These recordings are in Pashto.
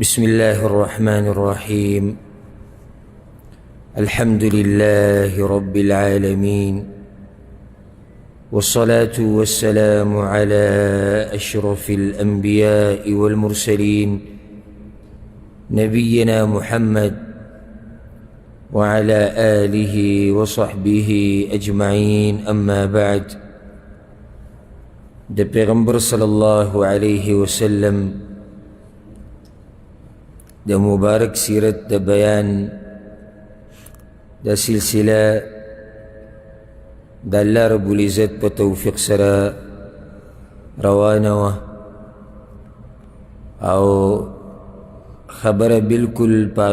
بسم الله الرحمن الرحيم. الحمد لله رب العالمين، والصلاة والسلام على أشرف الأنبياء والمرسلين نبينا محمد وعلى آله وصحبه أجمعين. أما بعد، د پیغمبر صلی الله علیه وسلم د مبارک سیرت د بیان د سلسله د الله رب العزت په توفیق سره روانه وه او خبره بالکل په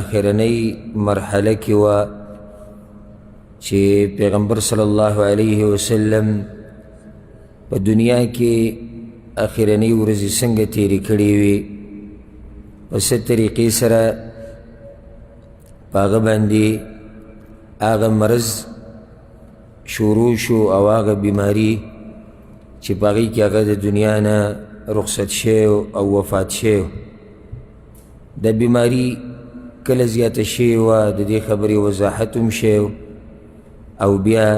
اخرنۍ مرحله کې وه چې پیغمبر صلی الله علیه وسلم په دنیا کې اخرنۍ ورځې څنګه تېرې کړې وې، په څه طریقې سره په هغه باندې هغه مرض شروع شو او هغه بیماري چې په هغې کې هغه د دنیا نه رخصت شوی او وفات شوی. د بیماري کله زیاته شوې وه، د دې خبرې وضاحت هم شوی او بیا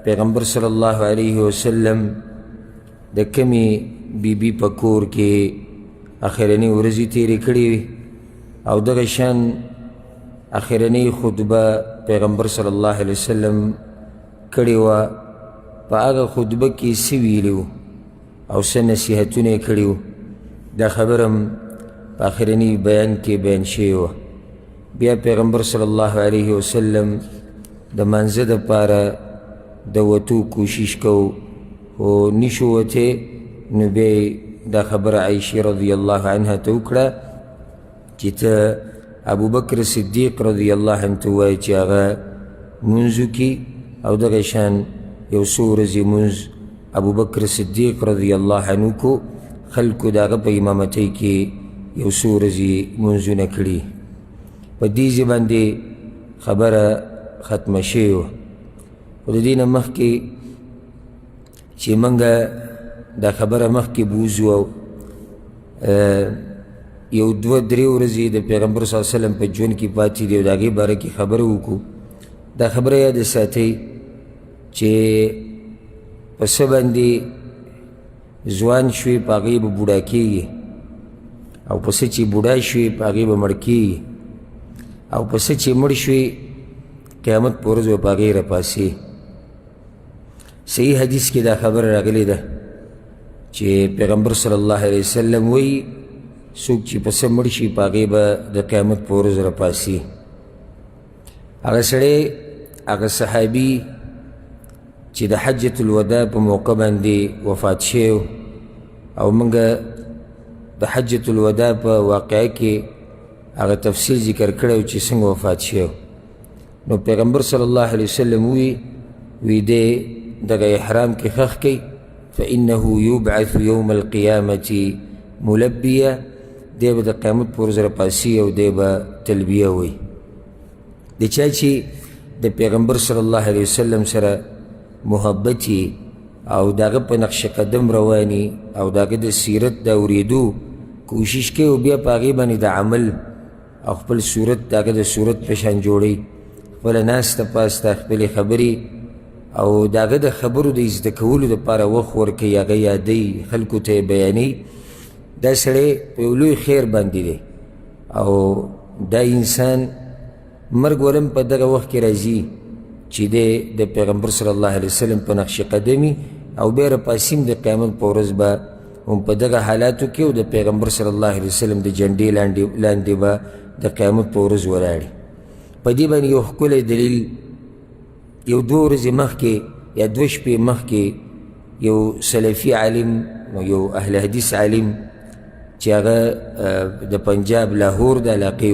پیغمبر صلی الله علیه وسلم د کمی بیبي په کور کې اخرنۍ ورځې تېرې کړې وې او دغه شان اخرنۍ خطبه پیغمبر صلی الله علیه وسلم کړې وه. په هغه خطبه کې څه ویلي وو او څه نصیحتونه یې کړي وو، دا خبره هم په اخرنۍ بیان کې بیان شوې وه. بیا پیغمبر صلی الله علیه وسلم د مانځه دپاره د وتو کوشش کوو خو نشو وتی، نو بیا دا خبره عایشې رضی الله عنها ته وکړه چې ته ابوبکر صدیق رضی الله عنه ته ووایې چې هغه مونځ وکړي او دغه شان یو څو ورځې مونځ ابوبکر صدیق رضی الله عنه کو، خلکو د هغه په امامتۍ کې یو څو ورځې مونځونه کړي. په دې ځای باندې خبره ختمه شوې وه. خو د دې نه مخکې چې موږ دا خبره مخکې بوځو او یو دوه درې ورځې د پیغمبر صلی الله علیه وسلم په ژوند کې پاتې دي او د هغې باره کې خبره وکړو. دا خبره یاد ساتئ چې په څه باندې ځوان شوې په هغې به بوډا کېږي او په څه چې بوډا شوې په هغې به مړ کېږي او په څه چې مړ شوې قیامت په ورځ به په هغې راپاسې. صحیح حدیث کې دا خبره راغلې ده چې پیغمبر صلی الله علیه وسلم وایي څوک چې په څه مړ شي په هغې به د قیامت په ورځ راپاسي. هغه سړی هغه صحابي چې د حجة الوداع په موقع باندې وفات شوی او موږ د حجة الوداع په واقعه کې هغه تفصیل ذکر کړی چې څنګه وفات شوی. نو پیغمبر صلی الله علیه وسلم وی دی دغه احرام کې خښ کوي فإنه یبعث یوم القیامة ملبیه، دی به د قیامت په ورځ راپاسي او دی به تلبیه وایي. د چا چې د پیغمبر صلی الله علیه وسلم سره محبت او د هغه په نقش قدم رواني او د هغه د سیرت د اورېدو کوشش کوي او بیا په هغې باندې د عمل او خپل صورت د هغه د صورت په شان جوړوي، خپله ناسته پاسته خپلې خبرې او د هغه د خبرو د زده کولو دپاره وخت ورکوي، هغه یادوي، خلکو ته یې بیانوي. دا سړی په یو لوی خیر باندې دی او دا انسان مرګ ولم په دغه وخت کې راځي چې دی د پیغمبر صلی الله علیه وسلم په نقش قدمي او بیا راپاسي د قیامت په ورځ به هم په دغه حالاتو کې او د پیغمبر صلی الله علیه وسلم د جنډې لاندې به د قیامت په ورځ ولاړي. په دې باندې یو ښکلی دلیل یو دوه ورځې مخکې یا دوه شپې مخکې یو سلفي عالم یو اهل حدیث عالم چې هغه د پنجاب لاهور د علاقې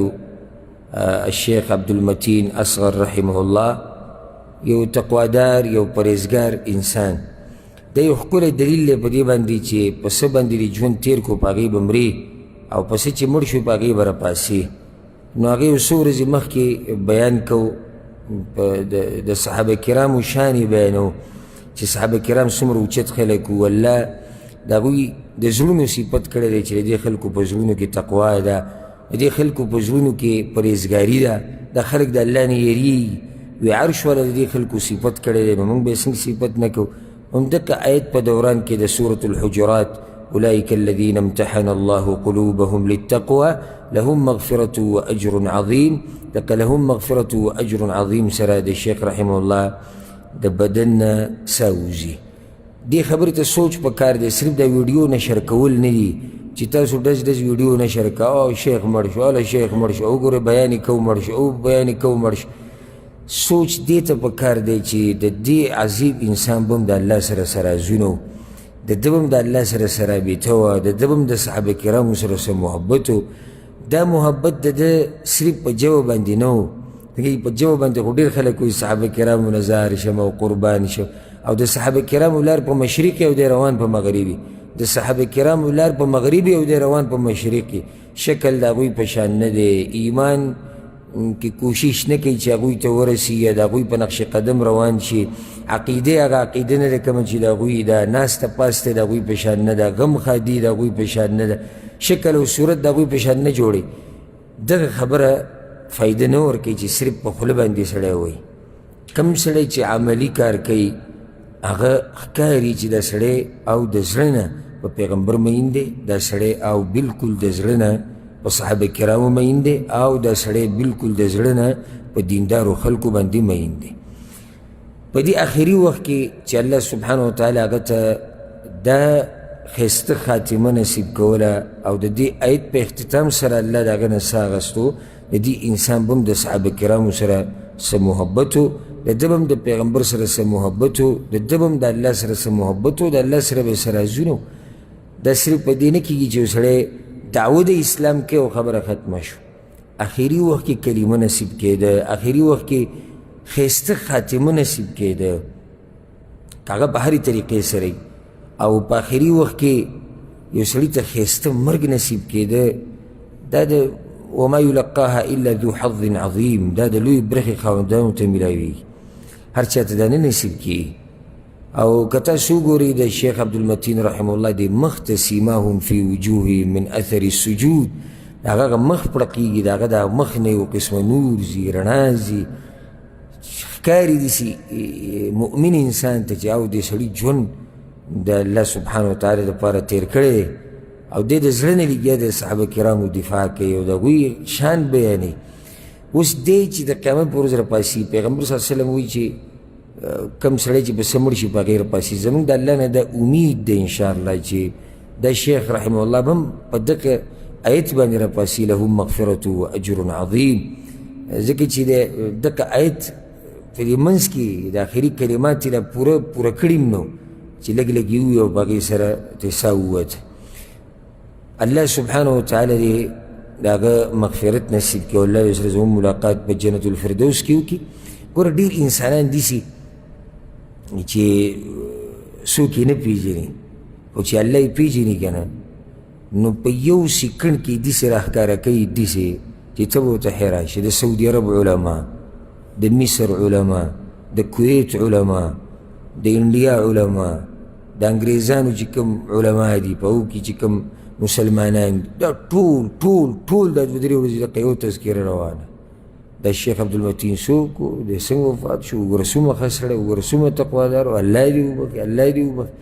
الشیخ عبدالمتین اصغر رحمه الله، یو تقوادار یو پرهیزګار انسان، دا یو ښکلی دلیل دی په دې باندې چې په څه باندې د ژوند تېر کړو په هغې به مري او په څه چې مړ شو په هغې به راپاسي. نو هغې یو څو ورځې مخکې بیان کوو د صحابه کرامو شان یې بیانو چې صحابه کرام څومره اوچت خلک وو، الله د هغوی د زړونو صفت کړی دی چې د دې خلکو په زړونو کې تقوا ده، د دې خلکو په زړونو کې پرهیزګاري ده، دا خلک د الله نه یریږي. وی عرش والا د دې خلکو صفت کړی دی، نو موږ به یې څنګه صفت نه کوو؟ همدغه آیت په دوران کې د سورة الحجرات اولئک الذین امتحن الله قلوبهم للتقوى لهم مغفرة واجر عظیم، دغه لهم مغفرة واجر عظیم سره د شیخ رحمه الله د بدن نه ساوځي. دې خبرې ته سوچ په کار دی، صرف د ویډیو نشر کول نه دي چې تاسو ډز ډز ویډیو نشر کوه، او شیخ مړ شو، اله شیخ مړ شو، وګوره بیان یې کوو مړ شو، او بیان یې کوو مړ شو. سوچ دې ته په کار دی چې د دې عظیم انسان به هم د الله سره سرازونه، د ده به هم د الله سره سرابطه وه، د ده به هم د صحابه کرامو سره سره محبت و. دا محبت د ده صرف په ژبه باندې نه و، په ژبه باندې خو ډېر خلک وایي صحابه کرامو نه زار شم او قربان شم، او د صحابه کرامو لار په مشرق او دی روان په مغربي، د صحابه کرامو لار په مغربي او دی روان په مشرقي. شکل د هغوی په شان نه دی، ایمان کې کوشش نه کوي چې هغوی ته ورسي یا د هغوی په نقش قدم روان شي. عقیده هغه عقیده نه ده کومه چې د هغوی ده، ناسته پاسته د هغوی په شان نه ده، غم خادي د هغوی په شان نه ده، شکل او صورت د هغوی په شان نه جوړي. دغه خبره فایده نه ورکوي چې صرف په خوله باندې سړی وایي. کم سړی چې عملي کار کوي هغه ښکاري چې دا سړی او د زړه نه په پیغمبر مین دی، دا سړی او بالکل د زړه نه په صحابه کرامو مین دی، او دا سړی بالکل د زړه نه په دیندارو خلکو باندې مین دی. په دې آخري وخت کې چې الله سبحانه وتعالی هغه ته دا ښایسته خاتمه نصیب کوله، او د دې آیت په اختتام سره الله د هغه نه ساه اخیستو، د دې انسان به هم د صحابه کرامو سره څه محبت و، د ده به هم د پیغمبر سره څه محبت و، د ده به هم د الله سره څه محبت و، د الله سره به یې سرازونه و. دا صرف په دې نه کېږي چې یو سړی دعوه د اسلام کې او خبره ختمه شو، آخري وخت کې کلمه نصیب کېده، آخري وخت کې ښایسته خاتمه نصیب کېده، هغه په هرې طریقې سره، او په آخري وخت کې یو سړي ته ښایسته مرګ نصیب کېده. دا د وما یلقاها الا ذو حظ عظیم، دا د لوی برخې خاوندانو ته میلاویږي، هر چا ته دا نه نصیب کېږي. او که تاسو وګورئ د شیخ عبدالمتین رحمه الله د مخ ته سیماهم فی وجوههم من اثر السجود، د هغه مخ پړقېږي، د هغه د مخ نه یو قسمه نور ځي، رڼا ځي، ښکاري داسې مؤمن انسان ته چې او دې سړي ژوند د الله سبحانه وتعالی دپاره تېر کړی دی، او دی د زړه نه لګیا د صحابه کرامو دفاع کوي او د هغوی شان بیانوي. اوس دی چې د قیامت په ورځ راپاسي، پیغمبر صلی الله علیه وسلم وایي چې کم سړی چې به څه مړ شي په هغې راپاسي. زموږ د الله نه دا امید دی انشاءالله چې دا شیخ رحمه الله به هم په دغه آیت باندې راپاسي، لهم مغفرة واجر عظیم، ځکه چې د دغه آیت په دې منځ کې د آخري کلمات یې پوره کړي هم نو چې لږ لږ یې ووایي او په هغې سره تسا ووته. الله سبحانه وتعالی دې د هغه مغفرت نصیب کړي او الله یې سره زموږ ملاقات په جنت الفردوس کې وکړي. ګوره ډېر انسانان داسې چې څوک یې نه پېژني، خو چې الله یې پېژني که نه، نو په یو سیکنډ کې داسې راښکاره کوي، داسې چې ته به ورته حیران شي. د سعودي عرب علما، د مصر علما، د کویت علما، د انډیا علما، د انګریزانو چې کوم علما دي په هغو کې چې کوم مسلمانان دي، دا ټول دا دوه درې ورځې دقه یو تذکره روانه. دا شیخ عبدالمتین څوک و، د څنګه وفات شو، وګوره څومره ښه سړی، وګوره څومره تقوادار و، الله دې وبخښي، الله دې وبخښي.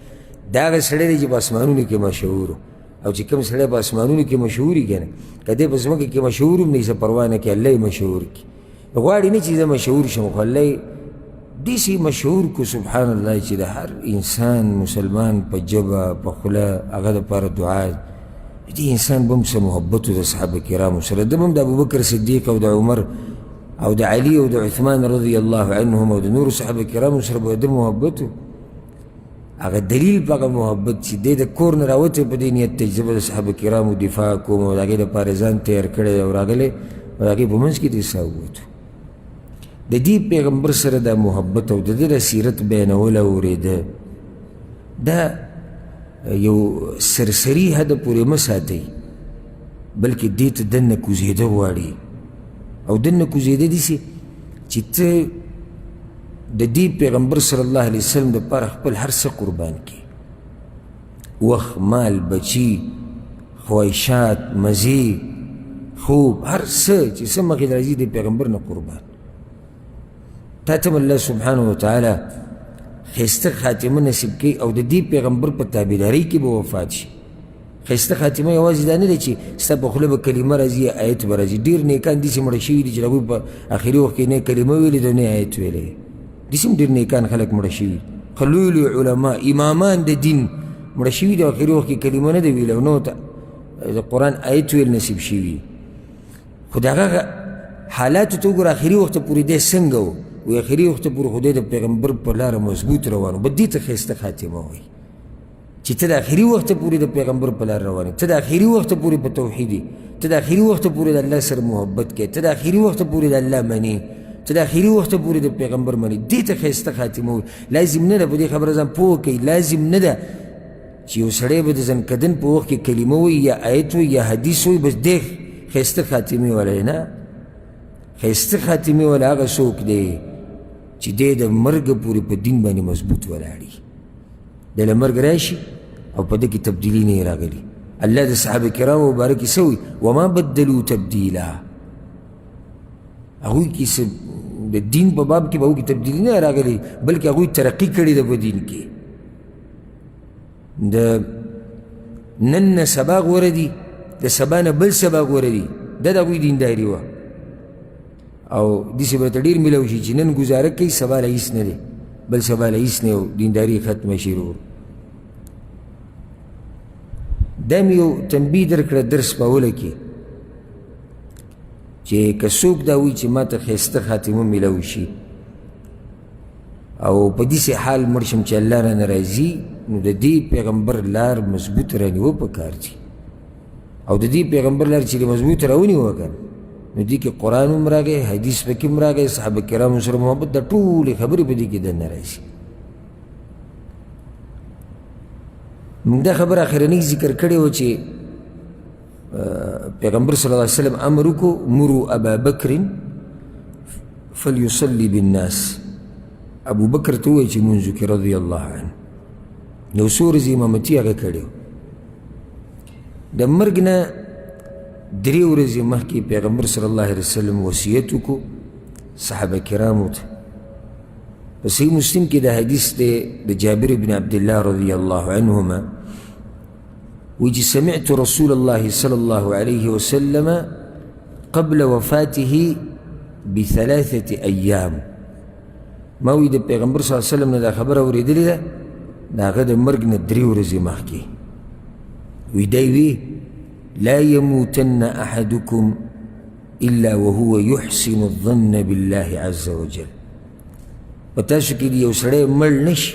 دا هغه سړی دی چې په اسمانونو کې مشهور و، او چې کوم سړی په اسمانونو کې مشهور وي که نه، که دی په ځمکه کې مشهور هم نه څه پروا نه کوي، الله یې مشهور کړي. غواړي نه چې زه مشهور شم، خو الله یې داسې مشهور کو سبحان الله چې د هر انسان مسلمان په ژبه په خوله هغه دپاره دعا. دې انسان به هم څه محبت و د صحابه کرامو سره، ده به هم د ابوبکر صدیق او د عمر او د علي او د عثمان رضی الله عنهم او د نورو صحابه کرامو سره به د محبت و. هغه دلیل په هغه محبت چې دی د کور نه راوتی په دې نیت ته چې زه به د صحابه کرامو دفاع کوم او د هغې دپاره ځان تیار کړی او راغلی او د هغې په منځ کې دې ساه ووتو. د دې پیغمبر سره دا محبت او د ده د سیرت بیانول او اورېده، دا یو سرسري حده پورې مه ساتئ، بلکې دې ته دننه کوزېده غواړي، او دننه کوزېده داسې چې ته د دې پیغمبر صلی الله علیه وسلم دپاره خپل هر څه قربان کړي. وخت، مال، بچی، خواهشات، مزی، خوب، هر څه چې څه مخې راځي د پیغمبر نه قربان. تا ته الله سبحانه وتعالی ښایسته خاتمه نصیب کوي او د دې پیغمبر په تابعدارۍ کې به وفات شي. ښایسته خاتمه یوازې دا نه دی چې ستا په خوله به کلمه راځي یا آیت به راځي. ډېر نیکان داسې مړه شوي دي چې هغوی په آخري وخت کې نه کلمه ویلې ده نه آیت ویلی. داسې هم ډېر نیکان خلک مړه شوي، ښه لوی لوی علما، امامان د دین مړه شوي دي، آخري وخت کې کلمه نه ده ویلې او نو ته د قرآن آیت ویل نصیب شوي. خو د هغه حالاتو ته وګوره آخري وخته پورې دی څنګه و. وی آخري وخته پورې خو دی د پیغمبر په لاره مضبوط روان و. به دې ته ښایسته خاتمه وایي چې ته د آخري وخته پورې د پیغمبر په لاره روان یې، ته د آخري وخته پورې په توحید یې، ته د آخري وخته پورې د الله سره محبت کوې، ته د آخري وخته پورې د الله منې، ته د آخري وخته پورې د پیغمبر منې. دې ته ښایسته خاتمه وایي. لازم نه ده په دې خبره ځان پوه کوي، لازم نه ده چې یو سړی به د زنکدن په وخت کې کلمه وایي یا آیت وایي یا حدیث وایي بس دی ښایسته خاتمې والی. نه، ښایسته خاتمې والی هغه څوک دی چې دی د مرګه پورې په دین باندې مضبوط ولاړي. دی له مرګ راشي او په ده کې تبدیلي نه راغلي. الله د صحابه کرامو مبارک څه وایي؟ وما بدلو تبدیلا. هغوی کې څه د دین په باب کې به هغوی کې تبدیلي نه راغلي بلکې هغوی ترقي کړې ده په دین کې. د نن نه سبا غوره دي، د سبا نه بل سبا غوره دي. دا د هغوی دینداري وه او داسې به ته ډېر میلاو شي چې نن ګزاره کوي سبا له هېڅ نه دی، بل سبا له هېڅ نه او دینداري ختمه شي. ورور دا مې یو تنبیه درکړه درس په اوله کې چې که څوک دا وایي چې ما ته ښایسته خاتمه میلاو شي او په داسې حال مړ شم چې الله رانه راضي، نو د دې پیغمبر لار مضبوط رانیوه پکار دي. او د دې پیغمبر لار چې مضبوط راونیوه که نو دې کې قرآن هم راغی، حدیث پکې هم راغی، صحابه کرامو سره محبت، دا ټولې خبرې په دې کې دننه راشي. موږ دا خبره اخرنۍ ذکر کړې وه چې پیغمبر صلی الله علیه وسلم امر وکړو مروا ابا بکر فلیصلي بالناس. ابو بکر ته ووایي چې لمونځ وکړي رضی الله عنه. نو څو ورځې امامتي هغه کړی و. د مرګ نه 3 ورځې مخکې پیغمبر صلی الله علیه وسلم وصیت وکړو صحابه کرامو ته. په صحیح مسلم کې د حدیث دی د جابر بن عبدالله رضی الله عنهما وایي چې سمعت رسول الله صلی الله علیه وسلم قبل وفاته ب3 ایام. ما وایي د پیغمبر صلی الله علیه وسلم نه دا خبره اورېدلې ده د هغه د مرګ نه 3 ورځې مخکې. وایي دی وی لا يموتن أحدكم إلا وهو يحسن الظن بالله عز وجل. په تاسو کې یو سړی مړ نشي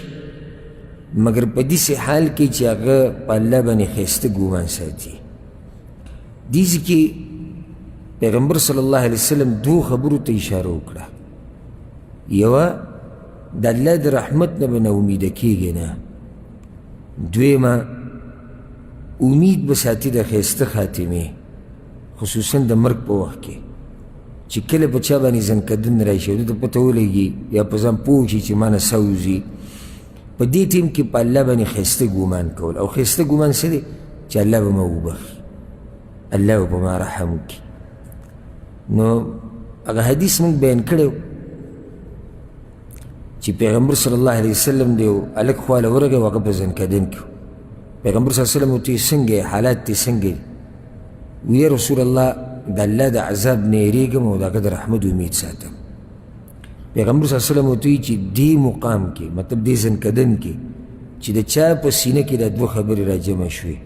مګر په داسې حال کې چې هغه په الله باندې ښایسته ګومان ساتي. دې کې پیغمبر صلی الله علیه وسلم 2 خبرو ته اشاره وکړه. یوه د الله د رحمت نه به نه امیده کېږي نه. دویمه امید به ساتي د ښایسته خاتمې خصوصا د مرګ په وخت کې چې کله په چا باندې زنکدن راشي او ده ته پته ولګي یا په ځان پوه شي چې ما نه څه وځي، په دې ټیم کې په الله باندې ښایسته ګومان کول. او ښایسته ګومان څه دی؟ چې الله به ما وبخي، الله به په ما رحم وکړي. نو هغه حدیث موږ بیان کړی و چې پیغمبر صلی الله علیه وسلم دی هلک خواله ورغی او هغه په زنکدن کې پیغمبر صلی الله علیه وسلم ورته څنګه حالات دې څنګه؟ وی رسول الله د الله د عذاب نه یریږم او د هغه د رحمت امید ساتم. پیغمبر صلی الله علیه وسلم ورته وایي چې دې مقام کې مطلب دې زنکدن کې چې د چا په سینه کې دا 2 خبرې راجمع شوې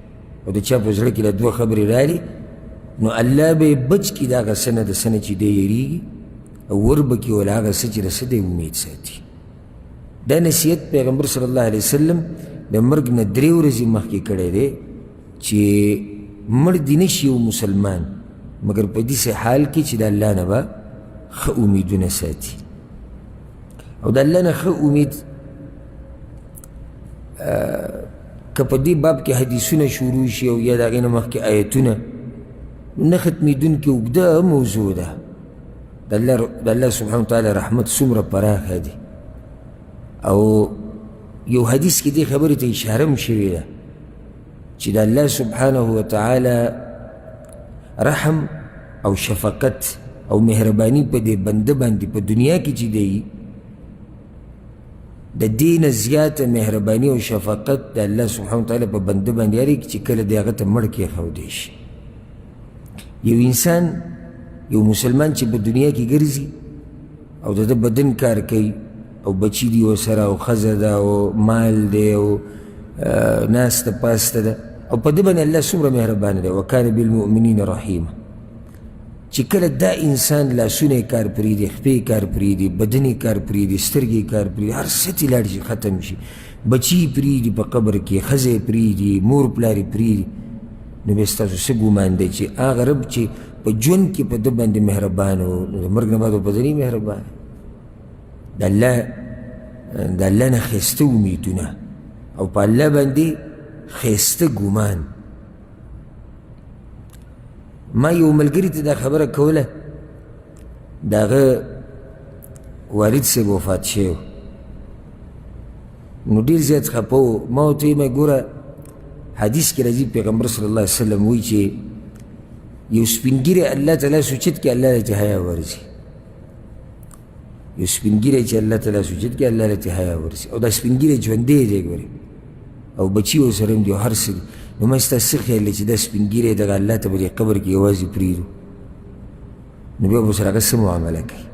او د چا په زړه کې دا 2 خبرې رالي نو الله به یې بچ کړي د هغه څه نه د څه نه چې دی یریږي او ور به کړي ول هغه څه چې د څه دی امید ساتي. دا نصیحت پیغمبر صلی الله علیه وسلم د مرګ نه 3 ورځې مخکې کړی دی چې مړ دې نشي یو مسلمان مګر په داسې حال کې چې د الله نه به ښه امیدونه ساتي. او د الله نه ښه امید که په دې باب کې حدیثونه شروع شي او یا د هغې نه مخکې آیتونه نه ختمېدونکې اوږده موضوع ده. د الله سبحانه وتعالی رحمت څومره پراخه دی او یو حدیث کې دې خبرې ته اشاره هم شوې ده چې د الله سبحانه وتعالی رحم او شفقت او مهربانی په دې بنده باندې په دنیا کې چې دی د دې نه زیاته مهربانی او شفقت د الله سبحانه وتعالی په بنده باندې هرې چې کله د هغه ته مړ کېښودی شي. یو انسان یو مسلمان چې په دنیا کې ګرځي او د ده بدن کار کوي او بچي دي ورسره او ښځه ده او مال دی او ناسته پاسته ده او په ده باندې الله څومره مهربانه دی. وکان بالمؤمنین رحیمه. چې کله دا انسان لاسونه یې کار پرېږدي، خپې یې کار پرېږدي، بدن یې کار پرېږدي، سترګې یې کار پرېږدي، هر څه ترې لاړ شي ختم شي، بچي یې پرېږدي په قبر کې، ښځه یې پرېږدي، مور پلار یې پرېږدي، نو بیا ستاسو څه ګمان دی چې هغه رب چې په ژوند کې په ده باندې مهربان و نو د مرګ نه بعد په ده نه مهربان. د الله نه ښایسته امیدونه او په الله باندې ښایسته ګمان. ما یو ملګري ته دا خبره کوله، د هغه والد صاحب وفات شوی نو ډېر زیات خفه و. ما ورته ویل ګوره حدیث کې راځي پیغمبر صلی الله علیه وسلم وایي چې یو سپین ږیری الله تعالی سوچت کې الله له حیا ورځي. یو سپین ږیری چې الله تعالی سوچت کې الله له حیا ورځي او دا سپین ږیری ژوندی دی ګورې او بچي ورسره هم دي او هر څه دي. نو ما ستاسو څه خیال دی چې دا سپین ږیری دغه الله ته به دې قبر کې یوازې پرېږدو نو بیا به ورسره هغه څه معامله کوي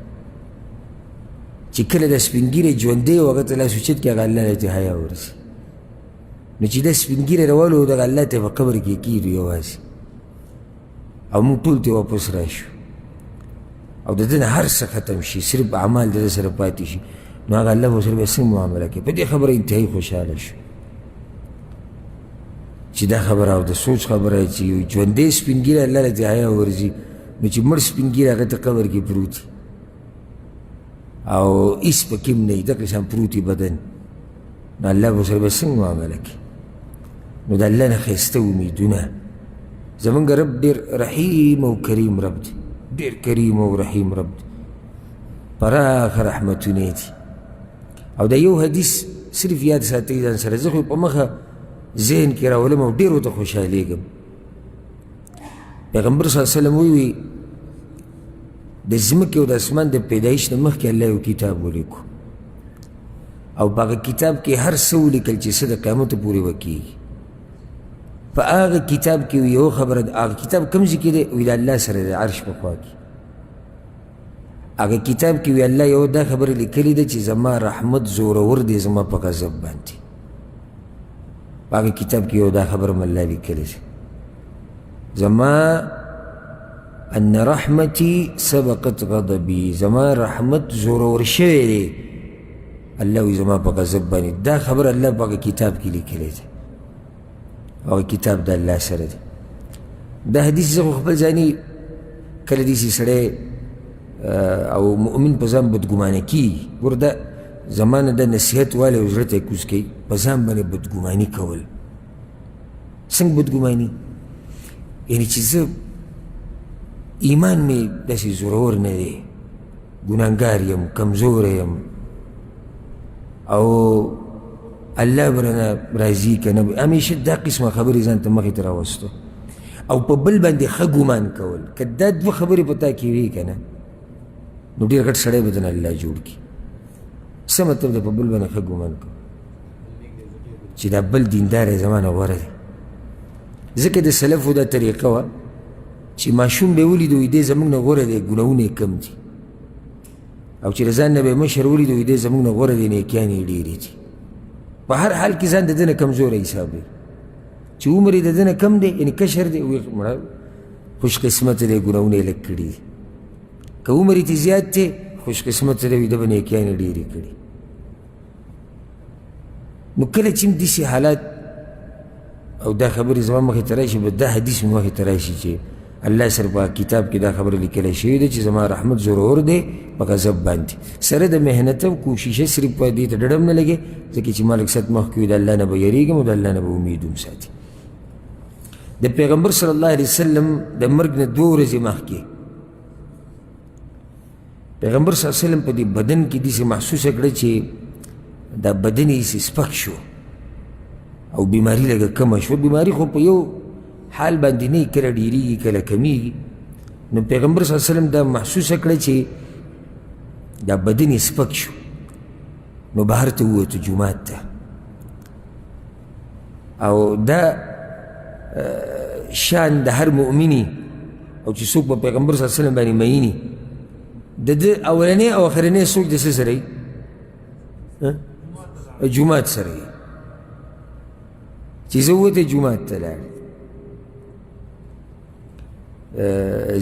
چې کله دا سپین ږیری ژوندی او هغه ته الله سوچت کې هغه الله له حیا ورځي نو چې دا سپین ږیری راولو دغه الله ته په قبر کې کېږدو یوازې او موږ ټول ته واپس راشو او د ده نه هر څه ختم شي، صرف اعمال د ده سره پاتې شي، نو هغه الله به ورسره بیا څنګه معامله کوي. په دې خبره انتهایي خوشحاله شو چې دا خبره او د سوچ خبره چې یو ژوندی سپین ږیری الله له حیا ورځي نو چې مړ سپین ږیری هغه ته قبر کې پروت او هېڅ پکې هم نه وي، دغه شان پروت بدن، نو الله به ورسره بیا څنګه معامله کوي. نو د الله نه ښایسته امیدونه. زمونږ رب ډېر رحیم او کریم رب دی، ډېر کریم او رحیم رب دی، پراخه رحمتونه دي. او دا یو حدیث صرف یاد ساتئ ځان سره، زه خو په مخه ذهن کې راولم او ډېر ورته خوشحالېږم. پیغمبر صلی الله علیه وسلم وایي د ځمکې او د اسمان د پیدایش نه مخکې الله یو کتاب ولیکو او په هغه کتاب کې هر څه ولیکل چې څه د قیامته پورې به کېږي. په هغه کتاب کې یو خبره، هغه کتاب کوم ځای کې دی؟ وایي د الله سره د عرش په خوا کې. هغه کتاب کې وایي الله یو دا خبره لیکلې ده چې زما رحمت زورور دی زما په غضب باندې. په هغه کتاب کې یو دا خبره م الله لیکلې ده، زما ان رحمتي سبقت غضبي، زما رحمت زورور شوی دی الله وایي زما په غضب باندې. دا خبره الله په هغه کتاب کې لیکلې ده، هغه کتاب د الله سره دی. دا حدیث زه خو خپل ځاني کله داسې سړی او مؤمن په ځان بدګمانه کېږي. ګوره دا زما نه د نصیحت والی او زړه ته یې کوز کوي، په ځان باندې بدګماني کول. څنګه بدګماني؟ یعنې چې زه ایمان مې داسې زورور نه دی، ګناهګار یم، کمزوری یم او الله برنه راضي که نه، همیشه دا قسمه خبرې ځان ته مخې ته راوستو او په بل باندې ښه ګمان کول. که دا دوه خبرې په تا کې وي که نه نو ډېر غټ سړی به درنه الله جوړ کړي. څه مطلب دی په بل باندې ښه ګمان کول؟ چې دا بل دیندار یې زما نه غوره دی. ځکه د سلفو دا طریقه وه چې ماشوم به یې ولیدو وایي دی زموږ نه غوره دی، ګناهونه یې کم دي، او چې د ځان نه به یې مشر ولیدو وایي دی زموږ نه غوره دی، نیکیان یې ډېرې دي. په هر حال کې ځان د ده نه کمزوری حساب دی. چې عمر یې د ده نه کم دی یعنې کشر دی، وایي مړه خوش قسمته دی، ګناهونه یې لږ کړي دي. که عمر یې زیات دی خوش قسمته دی، وایي ده به نیکیان یې ډېرې کړي. نو کله چې هم داسې حالات او دا خبرې زما مخې ته راشي، به دا حدیث مې مخې ته راشي چې الله سره په کتاب کې دا خبره لیکلی شوې ده چې زما رحمت زورور دی په غضب باندې، سره د محنت او کوششه صرف په دې ته ډډه هم نه لګې، ځکه چې ما لږ ست مخکې وي د الله نه به یېرېږم او د الله نه به امید هم ساتي. د پیغمبر صلی الله علیه وسلم د مرګ نه 2 ورځې مخکې پیغمبر صلی الله علیه وسلم په دې بدن کې داسې محسوسه کړه چې دا بدن یې سپک شو او بیماری لږه کمه شوه. بیماری خو په یو حال باندې نه کله ډېرېږي کله کمیږي. نو پیغمبر صلی الله علیه وسلم دا محسوسه کړه چې دا بدن یې سپک شو، نو بهر ته ووتو جومات ته. او دا شان د هر مؤمني او چې څوک به پیغمبر صلی الله علیه وسلم باندې میني، د ده اولنی او اخرنی څوک د څه سره وي؟ جومات سره وي. چې زه ووتی جومات ته لاړ.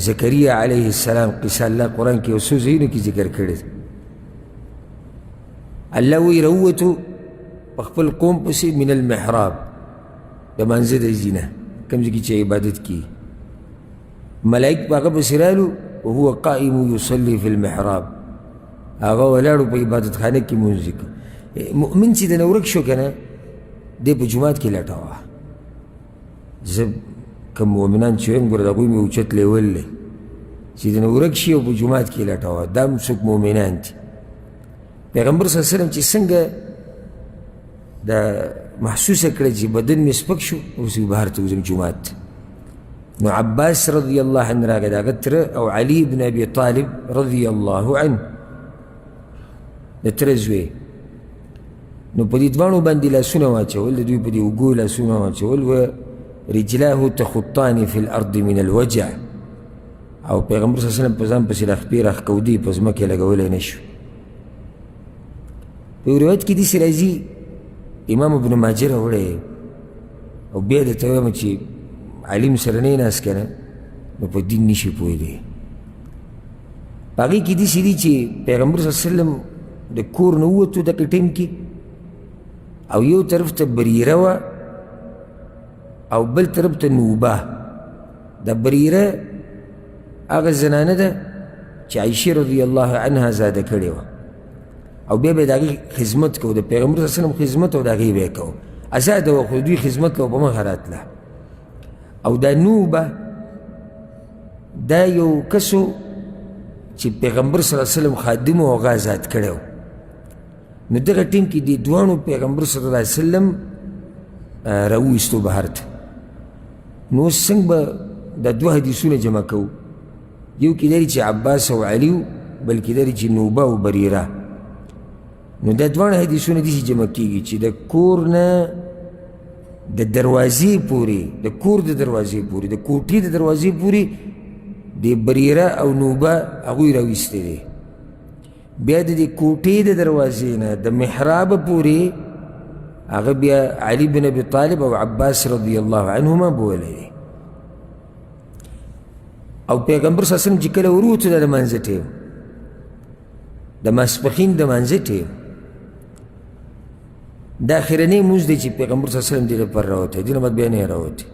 زکریا علیه السلام قصه الله قرآن کې یو څو ځایونو کې ذکر کړې ده. الله وی راووتو په خپل قوم پسې من المحراب، د مانځه د ځای نه کوم ځای کې چې عبادت کیږي. ملائک په هغه پسې رالو وهو قائم یصلي فی المحراب، هغه ولاړو په عبادت خانه کې مونځ کوي. مؤمن چې دنه ورک شو که نه، دی په جومات کې لټوه. زه کوم مؤمنان چې یم ګوره د هغوی مې اوچت لیول دی چې دنه ورک شي او په جومات کې لټوه، دا هم څوک مؤمنان دي. پیغمبر صلی الله علیه وسلم چې څنګه دا محسوسه کړه چې بدن مې سپک شو، اوس بهر ته وځم جومات ته. نو عباس رضی الله عنه راغی، د هغه تره، او علي بن ابي طالب رضی الله عنه د تره زوی. نو په دې دواړو باندې لاسونه واچول، د دوی په دې اوږو لاسونه واچول. و رجلاه تخطان فی الارض من الوجع، او پیغمبر صلی الله علیه وسلم په ځان پسې راخپې راښکودي په ځمکې لګولی نه شو. په یو روایت کې داسې راځي، امام ابن ماجه راوړی، او بیا درته وایم چې عالم سره نه ناست که نه، نو په دین نشي پوهېدی. په هغې کې داسې دي چې پیغمبر صلی الله علیه وسلم د کور نه ووتو دغه ټیم کې، او یو طرف ته بریره وه او بل طرف ته نوبه. دا بریره هغه زنانه ده چې عایشه رضی الله عنها زاده کړې وه، او بیا به د هغې خدمت کوو، د پیغمبر صلی الله علیه وسلم خدمت او د هغې به یې کوو. ازاده وه، خو دوی خدمت کوو په مخه راتله. او دا نوبه دا یو کسو چې پیغمبر صلی الله علیه وسلم خادم او هغه آزاد کړی و. نو دغه ټیم کې د دواړو پیغمبر صلی الله علیه وسلم راوویستو بهر ته. نو اوس څنګه به دا دوه حدیثونه جمع کوو؟ یو کې لري چې عباس او علي، بل کې لري چې نوبه او بریره. نو دا دواړه حدیثونه داسې جمع کېږي چې د کور نه د دروازې پورې، د کور د دروازې پورې، د کوټې د دروازې پورې د بریره او نوبه هغوی راویستی دی. بیا د دې کوټې د دروازې نه د محراب پورې هغه بیا علي بن ابي طالب او عباس رضی الله عنهما بولی دی. او پیغمبر صلی الله علیه وسلم چې کله وروتو دا د مانځه ټیم، د ماسپښین د مانځه ټیم، دا اخرنی مونځ دی چې پیغمبر صلی الله علیه وسلم دې لپاره راوتی، دې نه بعد بیا نه راوتی.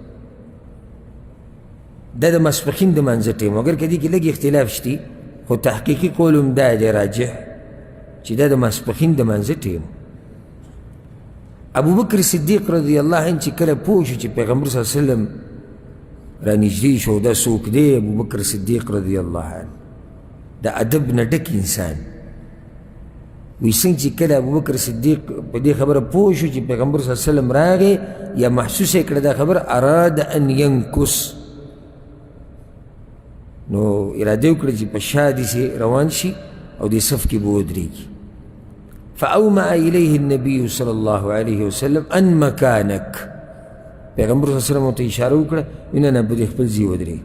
دا د ماسپښین د مانځه ټیم، اگر که دې کې لږ اختلاف شتي، خو تحقیقي قول هم دا دی راجح چې دا د ماسپښین د مانځه ټیم. ابو بکر صدیق رضی الله عنه چې کله پوه شو چې پیغمبر صلی الله علیه وسلم را نږدې شو، دا څوک دی؟ ابو بکر صدیق رضی الله عنه د ادب نه ډک انسان. وی څنګه چې کله ابو بکر صدیق په دې خبره پوه شو چې پیغمبر صلی الله علیه وسلم راغی، یا محسوس یې کړه دا خبر، اراد ان ینکس، نو اراده وکړه چې په شا داسې روان شي او دې صف کې به ودرېږي. فاومع الیه النبي صلی الله علیه وسلم ان مکانک، پیغمبر صلی الله علیه وسلم ته اشاره وکړه نه نه په دې خپل ځای ودرېږي.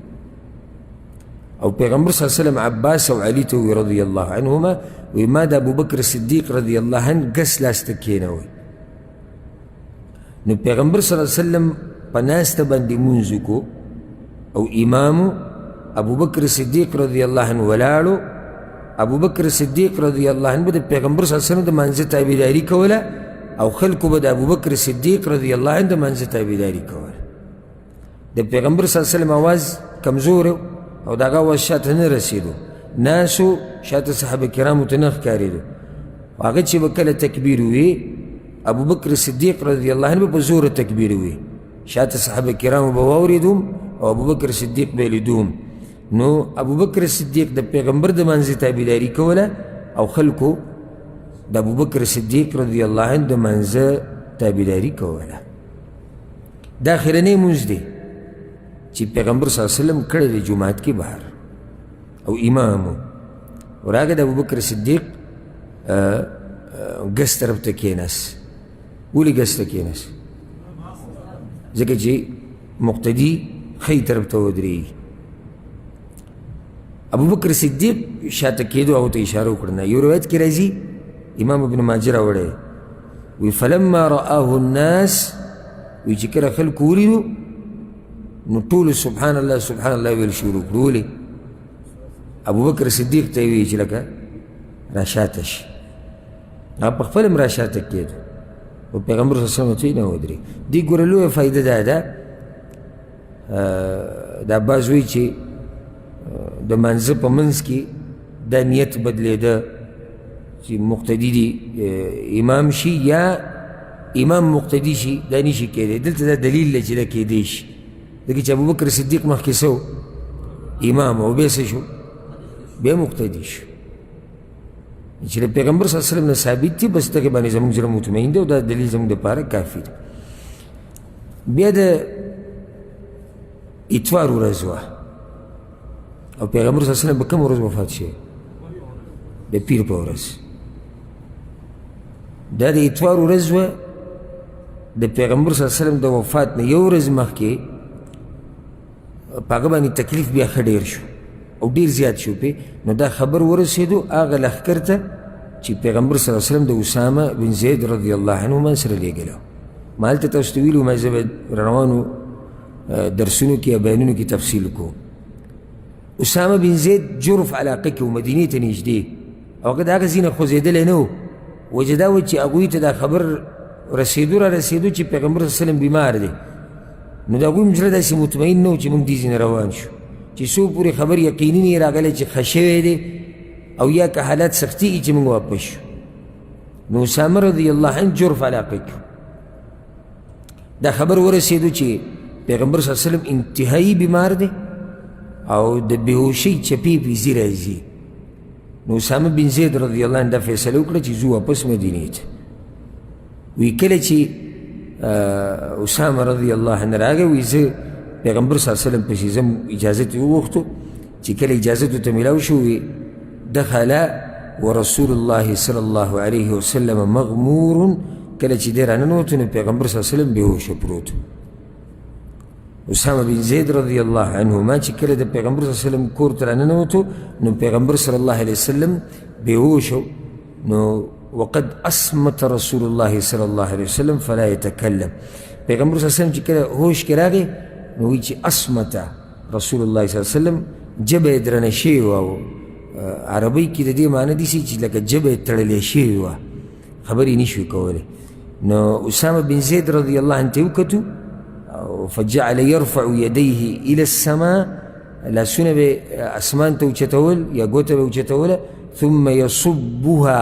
او پیغمبر صلی الله علیه وسلم عباس او علي ته وی رضی الله عنهما، وی ما د ابو بکر صدیق رضی الله عنه ګس لاسته کېنوئ. نو پیغمبر صلی الله علیه وسلم په ناسته باندې مونځ وکړو، او امامو ابو بکر صدیق رضی الله عنه ولاړو. ابو بکر صدیق رضی الله عنه به د پیغمبر صلی الله علیه وسلم د مانځه تابعداري کوله، او خلکو به د ابو بکر صدیق رضی الله عنه د مانځه تابعداري کوله. د پیغمبر صلی الله علیه وسلم آواز کمزور او د هغه آواز شاته نه رسېدو، ناسو شاته صحابه کرامو ته نه ښکارېدو. هغه چې به کله تکبیر ووي، ابو بکر صدیق رضی الله عنه به په زوره تکبیر ووي، شاته صحابه کرامو به واورېدوم او ابو بکر صدیق به یې لیدوم. نو ابو بکر صدیق د پیغمبر د مانځه تابعداري کوله، او خلکو د ابو بکر صدیق رضی الله عنه د مانځه تابعداري کوله. دا آخرنی مونځ دی چې پیغمبر صلی الله علیه وسلم کړی دی جومات کې بهر او امام و راغی د ابوبکر صدیق ګس طرف ته کېناست. ولې ګس ته کېناست؟ ځکه چې مقتدي ښی طرف ته ودرېږي. ابوبکر صدیق شاته کېدو هغو ته اشاره وکړه نه. یو روایت کې راځي امام ابن ماجه راوړی وی فلما رآه الناس وی چې کله خلکو ولیدو نو ټولو سبحان الله سبحان الله ویل شروع کړو. ولې؟ ابوبکر صدیق ته یې ویل چې لکه راشاته شي. هغه په خپل هم راشاته کېدو او پیغمبر صلی الله علیه وسلم ته یې نه ودرېږي. دې ګوره لویه فایده دا ده دا بعض وایي چې د مانځه په منځ کې دا نیت بدلېده چې مقتدي دی امام شي یا امام مقتدي شي، دا نشي کېدی. دلته دا دلیل دی چې دا کېدی شي، ځکه چې ابوبکر صدیق مخکې څه امام او بیا څه شو؟ بیا مقتدي شو. چې د پیغمبر صلی الله علیه وسلم نه ثابت دي، بس دغې باندې زموږ زړه مطمئن دی او دا دلیل زموږ دپاره کافي دی. بیا د اتوار ورځ وه او پیغمبر صلی الله علیه وسلم په کوم ورځ وفات شوی؟ د پیر په ورځ. دا د اتوار ورځ وه. د پیغمبر صلی الله علیه وسلم د وفات نه یو ورځ مخکې په هغه باندې تکلیف بیا ښه ډېر شو او ډېر زیات شو پې. نو دا خبر ورسېدو هغه لښکر ته چې پیغمبر صلی الله علیه وسلم د اسامه بن زید رضی الله عنهما سره لېږلی. ما هلته تاسو ته ویلي وو، ما زه به روانو درسونو کې یا بیانونو کې تفصیل کوم. اسامه بن زید جرف علاقه کې و، مدینې ته نږدې، او هغه د هغه ځای نه خوځېدلی نه و. وجه دا وه چې هغوی ته دا خبر رسېدو را رسېدو چې پیغمبر صلی الله علیه وسلم بیمار دی. نو د هغوی هم زړه داسې مطمئن نه و چې موږ دې ځای نه روان شو، چې څو پورې خبر یقیني نه راغلی چې ښه شوی دی او یا که حالات سختېږي چې موږ واپس شو. نو اسامه رضی الله عنه جرف علاقه کې دا خبر ورسېدو چې پیغمبر صلی الله علیه وسلم انتهایی بیمار دی او د بېهوشۍ چپې پیزي راځي. نو اسامه بن زید رضی الله عنه دا فیصله وکړه چې ځو واپس مدینې ته. وی کله چې اسامه رضی الله عنه راغی، وی زه پیغمبر صلی الله علیه وسلم پسې ځم، اجازت یې وغوښتو. چې کله اجازت ورته میلاو شو، وی دخل ورسول الله صلی الله علیه وسلم مغمور. کله چې دی راننوتو نو پیغمبر صلی الله علیه وسلم بېهوشه پروت. اسامه بن زید رضی الله عنهما چې کله د پیغمبر صلی الله علیه وسلم کور ته راننوتو نو پیغمبر صلی الله علیه وسلم بېهوشه. نو وقد اصمت رسول الله صلی الله علیه وسلم فلا يتکلم. پیغمبر صلی الله علیه وسلم چې کله هوش کې راغی نو وایي چې اصمت رسول الله صلی الله علیه وسلم، ژبه یې درنه شوې وه. او عربۍ کې د دې معنی داسې چې لکه ژبه یې تړلې شوې وه، خبرې نه شوې کولی. نو اسامه بن زید رضی الله عنه ته یې وکتو فجعل يرفع يديه الى السماء، لاسونه به اسمان ته اوچتول یا ګوته به اوچتوله، ثم يصبها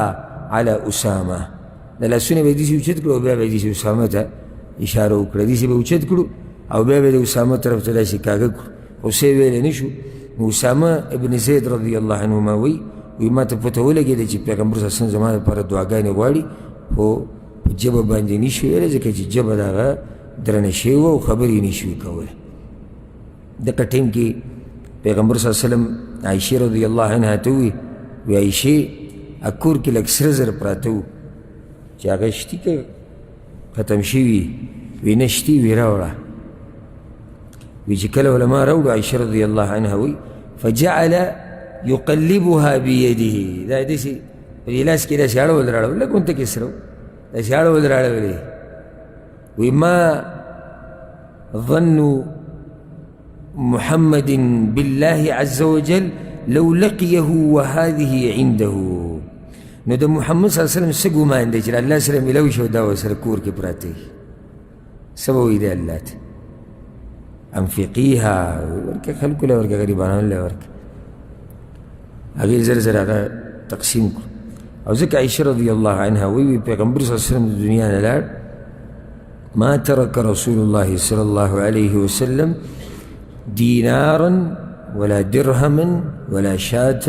على اسامه. د لاسونه به یې داسې اوچت کړو او بیا به یې داسې اسامه ته اشاره وکړه، داسې به اوچت کړو او بیا به د اسامه طرف ته داسې کاږه کړو، خو څه یې ویلی نه شو. نو اسامه ابن زید رضی الله عنهما وی ما ته پته ولګېده چې پیغمبر صلی الله علیه وسلم زما لپاره دعاګانې غواړي، خو په ژبه باندې نه شو ویلی ځکه چې ژبه د هغه درنه شوې وه او خبرې یې نه شوې کولی. دغه ټیم کې پیغمبر صلی الله علیه وسلم عایشې رضی الله عنها ته ووی عایشې کور کې لږ سره زر پراته وو چې هغه شتي که ختم شوي وی نه شتي وی راوړه. وی چې کله علما راوړو عایشې رضی الله عنها وی فجعل يقلبها بيده، دا داسې په دې لاس کې داسې اړول راړول لږ غونته کې سره داسې اړول راړولې. وی ما ظن محمد بالله عز وجل لو لقيه وهذه عنده. نو د محمد صلی الله علیه وسلم څه ګمان دی چې الله سره میلاو شي او دا ورسره کور کې پراته وي، څه به وایي دی الله ته؟ انفقیها، ورکه خلکو له ورکه، غریبانو له ورکه. هغې زر زر هغه تقسیم کړو. او ځکه عایشه رضی الله عنها وی پیغمبر صلی الله علیه وسلم د دنیا نه لاړ، ما ترك رسول الله صلى الله عليه وسلم دينارا ولا درهما ولا شاة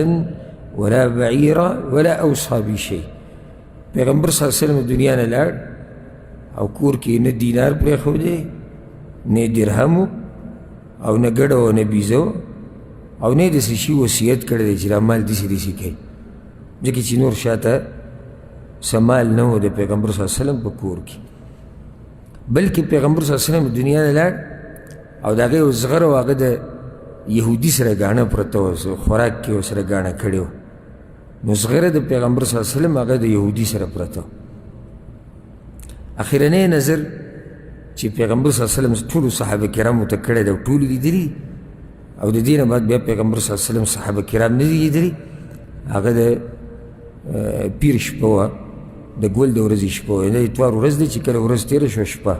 ولا بعيرا ولا أوصى بشيء. پیغمبر صلی الله علیه وسلم دنیا نه لاړ او کور کې نه دینار پرېښودی نه درهم او نه ګډه او نه بیزه او نه داسې شي وصیت کړی دی چې دا مال داسې داسې کوي، ځکه چې نور شاته څه مال نه و د پیغمبر صلی الله علیه وسلم په کور کې، بلکې پیغمبر صلی الله علیه وسلم دنیا نه لاړ او د هغې یو زغر و هغه د یهودي سره ګاڼه پرته وه، خوراک کې ورسره ګاڼه کړې وه، نو زغره د پیغمبر صلی الله علیه وسلم هغه د یهودي سره پرته وه. اخرنی نظر چې پیغمبر صلی الله علیه وسلم ټولو صحابه کرامو ته کړی دی او ټولو لیدلي او د دې نه بعد بیا پیغمبر صلی الله علیه وسلم صحابه کرام نه دي لیدلي، هغه د پیر شپه وه، د ګل د ورځې شپه وه، د اتوار ورځ دی چې کله ورځ تېره شوه شپه،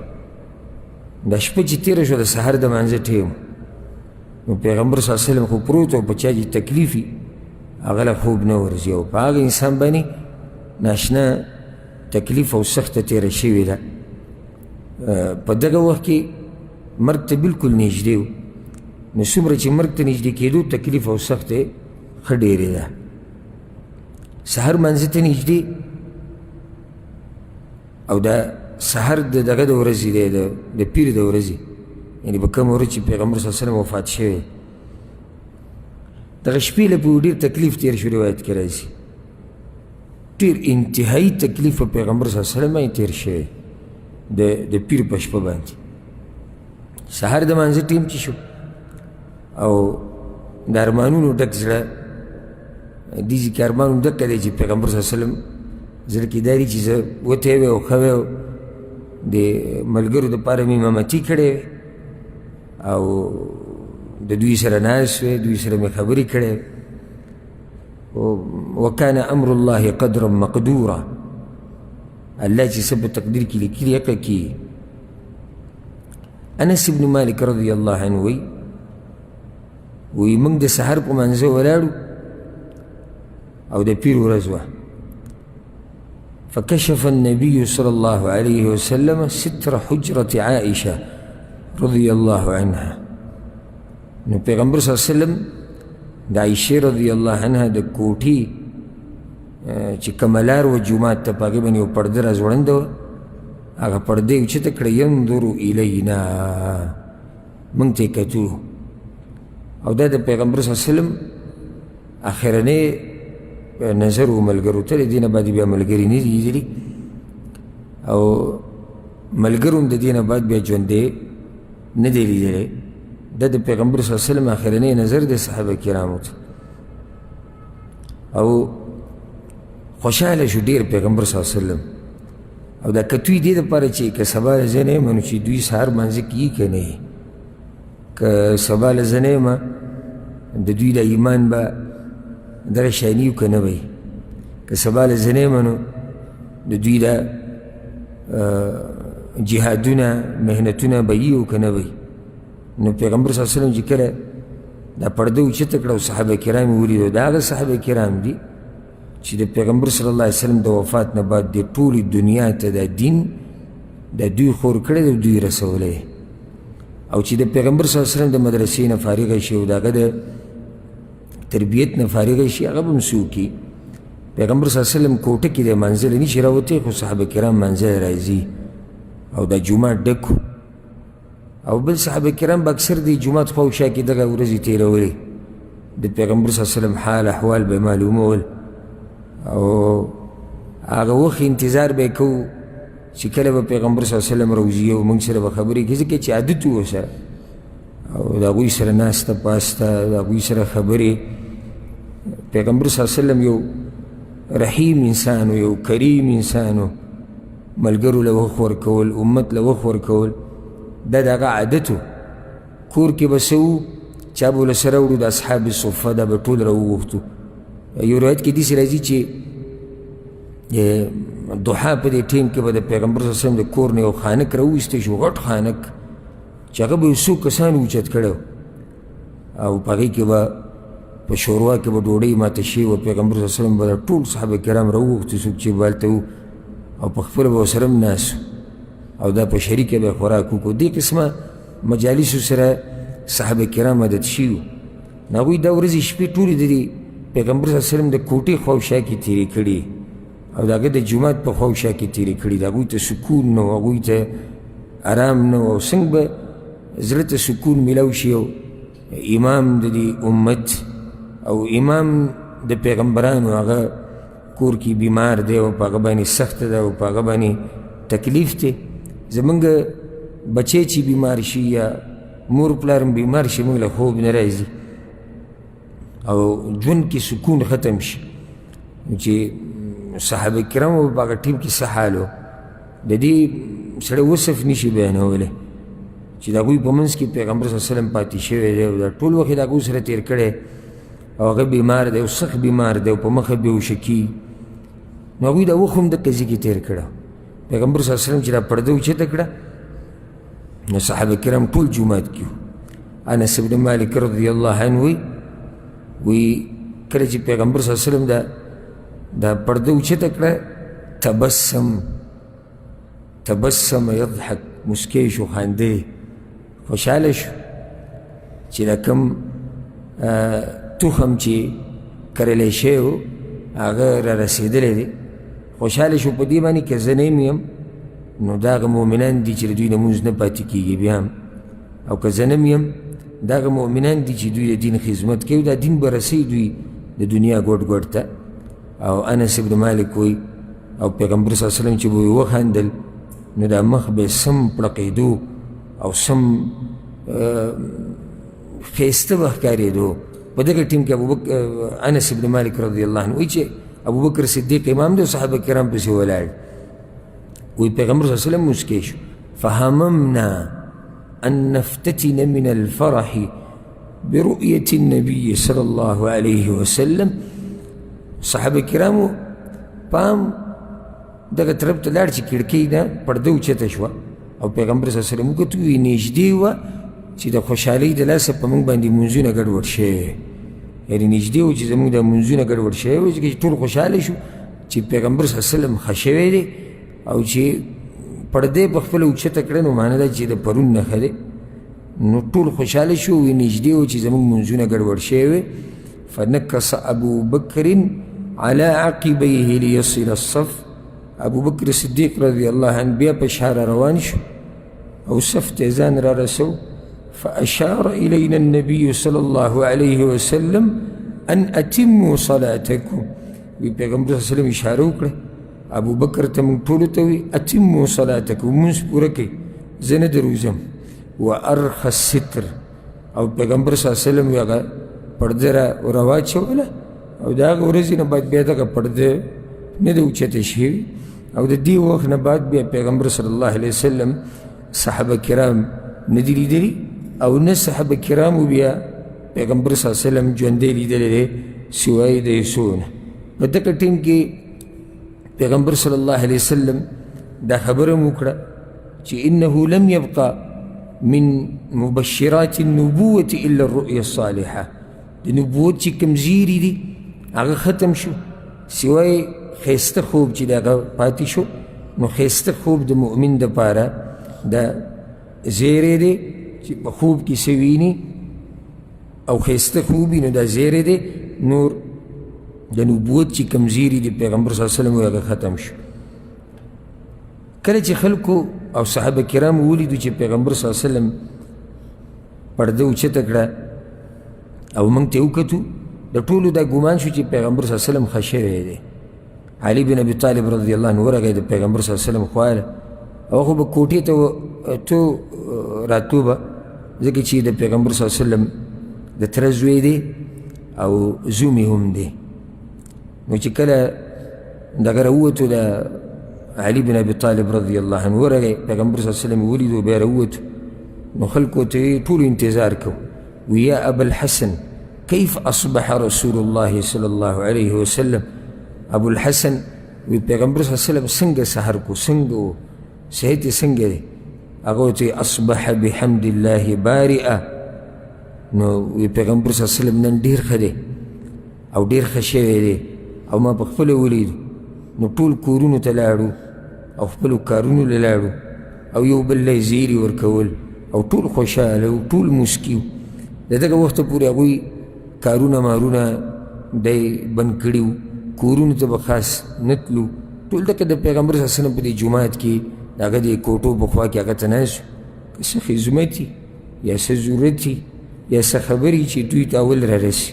دا شپه چې تېره شوه د سهار د مانځه ټیم، نو پیغمبر صلی الله علیه وسلم خو پروت او په چا چې تکلیف وي هغه له خوب نه ورځي او په هغه انسان باندې ناشنا تکلیف او سخته تېره شوې ده. په دغه وخت کې مرګ ته بلکل نږدې و، نو څومره چې مرګ ته نږدې کېدو تکلیف او سخت یې ښه ډېرې ده. سحر منځه ته نږدې او دا سحر د دغه د ورځې دی د پیر د ورځې، یعنې په کومه ورځ چې پیغمبر صلی الله علیه وسلم وفات شوی، دغه شپې له پورې ډېر تکلیف تېر شو، روایت کې راځي ډېر انتهایي تکلیف په پیغمبر صلی الله علیه وسلم باندې تېر شوی د پیر په شپه باندې. سحر د مانځه ټیم چې شو او د ارمانونو ډک زړه دیزي کې ارمان هم ډکه دی چې پیغمبر صلی الله علیه وسلم زړه کې دا دي چې زه وتی وی او ښه وی او د ملګرو دپاره مې امامتي کړی وی او د دوی سره ناست وی، دوی سره مې خبرې کړی وکان امر الله قدرا مقدورا، الله چې څه په تقدیر کې لیکلي هغه کېږي. انس ابن مالک رضی الله عنه وی موږ د سحر په منځه ولاړو او د پیر ورځ وه، فكشف النبي صلى الله عليه وسلم ستر حجرة عائشة رضي الله عنها، نو پیغمبر صلی الله علیه وسلم د عائشې رضی الله عنها د کوټې چې کومه لار وه جومات ته په هغې باندې یو پرده را ځوړنده وه، هغه پرده یې اوچته کړه، ینظر الینا، موږ ته یې کتو او دا د پیغمبر صلی الله علیه وسلم اخرنی نظر و ملګرو ته، د دې نه بعد بیا ملګري نه دي لیدلي او ملګرو هم د دې نه بعد بیا ژوندی نه دی لیدلی، دا د پیغمبر صلی الله علیه وسلم اخرنی نظر د صحابه کرامو ته او خوشحاله شو ډېر پیغمبر صلی الله علیه وسلم او دا کتوی دې دپاره چې که سبا له زه نه یم نو چې دوی سهار مانځه کېږي که نه یې، که سبا له زه نه یم د دوی د ایمان به دغه شاني و که نه به یې، که سبا له زه نه یم نو د دوی د جهادونه محنتونه به یي او که نه به یي. نو پیغمبر صلی الله علیه وسلم چې کله دا پرده اوچته کړه او صحابه کرام یې ولیدو، دا هغه صحابه کرام دي چې د پیغمبر صلی الله علیه وسلم د وفات نه بعد د ټولې دنیا ته دا دین د دوی خور کړی دی، دوی رسولی، او چې د پیغمبر صلی الله علیه وسلم د مدرسې نه فارغه شي او د هغه د تربیت نه فارغه شي، هغه به هم څه وکړي. پیغمبر صلی الله علیه وسلم کوټه کې دی منزل نه شي راوتی، خو صحابه کرام منزل راځي او دا جومات ډک او بل صحابه کرام به اکثر دی جومات خواوشا کې دغه ورځې تېرولې، د پیغمبر صلی الله علیه وسلم حال احوال به معلومول او هغه وخت انتظار به یې کوو چې کله به پیغمبر صلی الله علیه وسلم راوځي او موږ سره به خبرې کوي، ځکه چې عادت و ورسره او د هغوی سره ناسته پاسته، د هغوی سره خبرې. پیغمبر صلی الله علیه وسلم یو رحیم انسان و، یو کریم انسان و، ملګرو له وخت ورکول، امت له وخت ورکول دا د هغه عادت و. کور کې به څه و چا به له سره وړو د اصحاب صفه دا به ټول راووښتو. یو روایت کې داسې راځي چې ضحا په دې ټیم کې به د پیغمبر صلی الله علیه وسلم د کور نه یو خانک راوویستی شو، غټ خانک چې هغه به یو څو کسانو اوچت کړی او په هغې کې به په شوروا کې به ډوډۍ ماته شوې وه، پیغمبر صلی الله علیه وسلم به ټول صحابه کرام راووښتي څوک چې به هلته وو او په خپله به ورسره هم ناست او دا په شریکه به خوراک وکړو. دې قسمه مجالسو سره صحابه کرام عادت شوي وو، نو هغوی دا ورځې شپې ټولې د دې پیغمبر صلی الله علیه وسلم د کوټې خواوشا کې تېرې کړي او د هغه د جومات په خواوشا کې تېرې کړي، د هغوی ته سکون نه و، هغوی ته ارام نه و او څنګه به زړه ته سکون میلاو شي او امام د دې امت او امام د پیغمبرانو هغه کور کې بیمار دی او په هغه باندې سخته ده او په هغه باندې تکلیف دی. زمونږ بچی چې بیمار شي یا مور پلار هم بیمار شي موږ له خوب نه راځي او ژوند کې سکون ختم شي. چې صحابه کرامو په هغه ټیم کې څه حال و د دې سړی وصف نشي بیانولی چې د هغوی په منځ کې پیغمبر صلی الله علیه وسلم پاتې شوی دی او دا ټول وخت یې د هغوی سره تېر کړی او هغه بیمار دی او سخت بیمار دی او په مخه بېهوشه کېږي. نو هغوی دا وخت هم د قضیې کې تېر کړه. پیغمبر صلی الله علیه وسلم چې دا پرده اوچته کړه نو صحابه کرام ټول جومات کې وو. انس بن مالک رضی الله عنه وی کله چې پیغمبر صلی الله علیه وسلم دا پرده اوچته کړه تبسم یضحک مسکی شو خاندې خوشحاله شو چې دا کوم تخم چې کرلی شوی و هغه را رسېدلی دی. خوشحاله شو په دې باندې که زه نه یم نو دا هغه مؤمنان دي چې د دوی نه مونځ نه پاتې کېږي بیا هم او که زه نه یم دا هغه مؤمنان دي چې دوی د دین خدمت کوي دا دین به رسوي دوی د دنیا ګوټ ګوټ ته. او انس ابن مالک وایي او پیغمبر صلی الله علیه وسلم چې به یې وخندل نو دا مخ به سم پړقېدو او سم ښایسته به ښکارېدو. په دغه ټیم کې انس ابن مالک رضی الله عنه وایي چې ابوبکر صدیق امام دی او صحابه کرام پسې ولاړ. وایي پیغمبر صلی الله علیه وسلم مسکی شو فهممنا ان نفتتن من الفرح برؤية النبي صلی الله علیه وسلم. صحابه کرامو پام دغه طرف ته لاړ چې کړکۍ نه پرده اوچته شوه او پیغمبر صلی الله علیه وسلم وکتو وی نږدې وه چې د خوشحالۍ د لاسه په موږ باندې مونځونه ګډوډ شوی یعنې نږدې و چې زموږ د مونځونه ګډوډ شوی و چې ټول خوشحاله شو چې پیغمبر صلی الله علیه وسلم ښه شوی دی او چې پردې په خپله اوچته کړه نو معنی ده چې د پرون نښه دی. نو ټول خوشحاله شو وی نږدې و چې زموږ مونځونه ګډوډ شوی وی. فنکس ابو بکر على عقبیه لیصل الصف. ابو بکر صدیق رضی الله عنه بیا په شاره روان شو او صف ته ځان را رسو. فأشار إلينا النبي صلى الله عليه وسلم أن أتموا صلاتكم. وی پیغمبر صلی الله علیه وسلم اشاره وکړه ابو بکر ته موږ ټولو ته وی اتموا صلاتکم مونځ پوره کړئ زه نه دروځم. وأرخى الستر او پیغمبر صلی الله علیه وسلم هغه پرده را واچوله او د هغه ورځې نه بعد بیا دغه پرده نه ده اوچته شوې او د دې وخت نه بعد بیا پیغمبر صلی الله علیه وسلم صحابه کرام نه دي لیدلي او نه صحابه کرامو بیا پیغمبر صلی الله علیه وسلم ژوندی لیدلی دی سوای د یوسو نه. په دغه ټیم کې پیغمبر صلی الله علیه وسلم دا خبره مو وکړه چې انه لم یبقى من مبشرات النبوة الا الرؤیا الصالحه. د نبوت چې کوم زیري دي هغه ختم شو سوای ښایسته خوب چې د هغه پاتې شو. نو ښایسته خوب د مؤمن دپاره دا زیری دی چې په خوب کې څه ویني او ښایسته خوب وي نو دا زیری دی. نور د نبوت چې کوم زیري د پیغمبر صلی الله علیه وسلم هغه ختم شو. کله چې خلکو او صحابه کرامو ولیدو چې پیغمبر صلی الله علیه وسلم پرده اوچته کړه او موږ ته وکتو د ټولو دا ګمان شو چې پیغمبر صلی الله علیه وسلم ښه شوی دی. علي بن ابي طالب رضی الله عنه ورغی د پیغمبر صلی الله علیه وسلم خواله او خو به کوټې ته راتلو به ځکه چې د پیغمبر صلی الله علیه وسلم د تره زوی دی او زوم یې هم دی. نو چې کله دغه راووتو د علي بن ابي طالب رضی الله عنه ورغی پیغمبر صلی الله علیه وسلم ولیدو بیا راووتو نو خلکو ته ټولو انتظار کو ویا ابا الحسن كيف أصبح رسول الله صلى الله عليه وسلم. ابو الحسن وی پیغمبر صلی الله علیه وسلم څنګه سحر کو څنګه و صحت یې څنګه دی هغه ورته اصبح بحمد الله بارئا. نو وی پیغمبر صلی الله علیه وسلم نن ډېر ښه دی او ډېر ښه شوی دی او ما په خپله ولیدو. نو ټول کورونو ته لاړو او خپلو کارونو له لاړو او یو بل له زیري ورکول او ټول خوشحاله او ټول مسکي و. د دغه وخته پورې هغوی کارونه مارونه دی بند کړي وو کورونو ته به خاص نه تلو. ټول دغه د پیغمبر صلی الله علیه وسلم په دې جومات کې د هغه د کوټو په خوا کې هغه ته ناست که څه خدمت وي یا څه ضرورت وي یا څه خبرې چې دوی ته اول را رسي.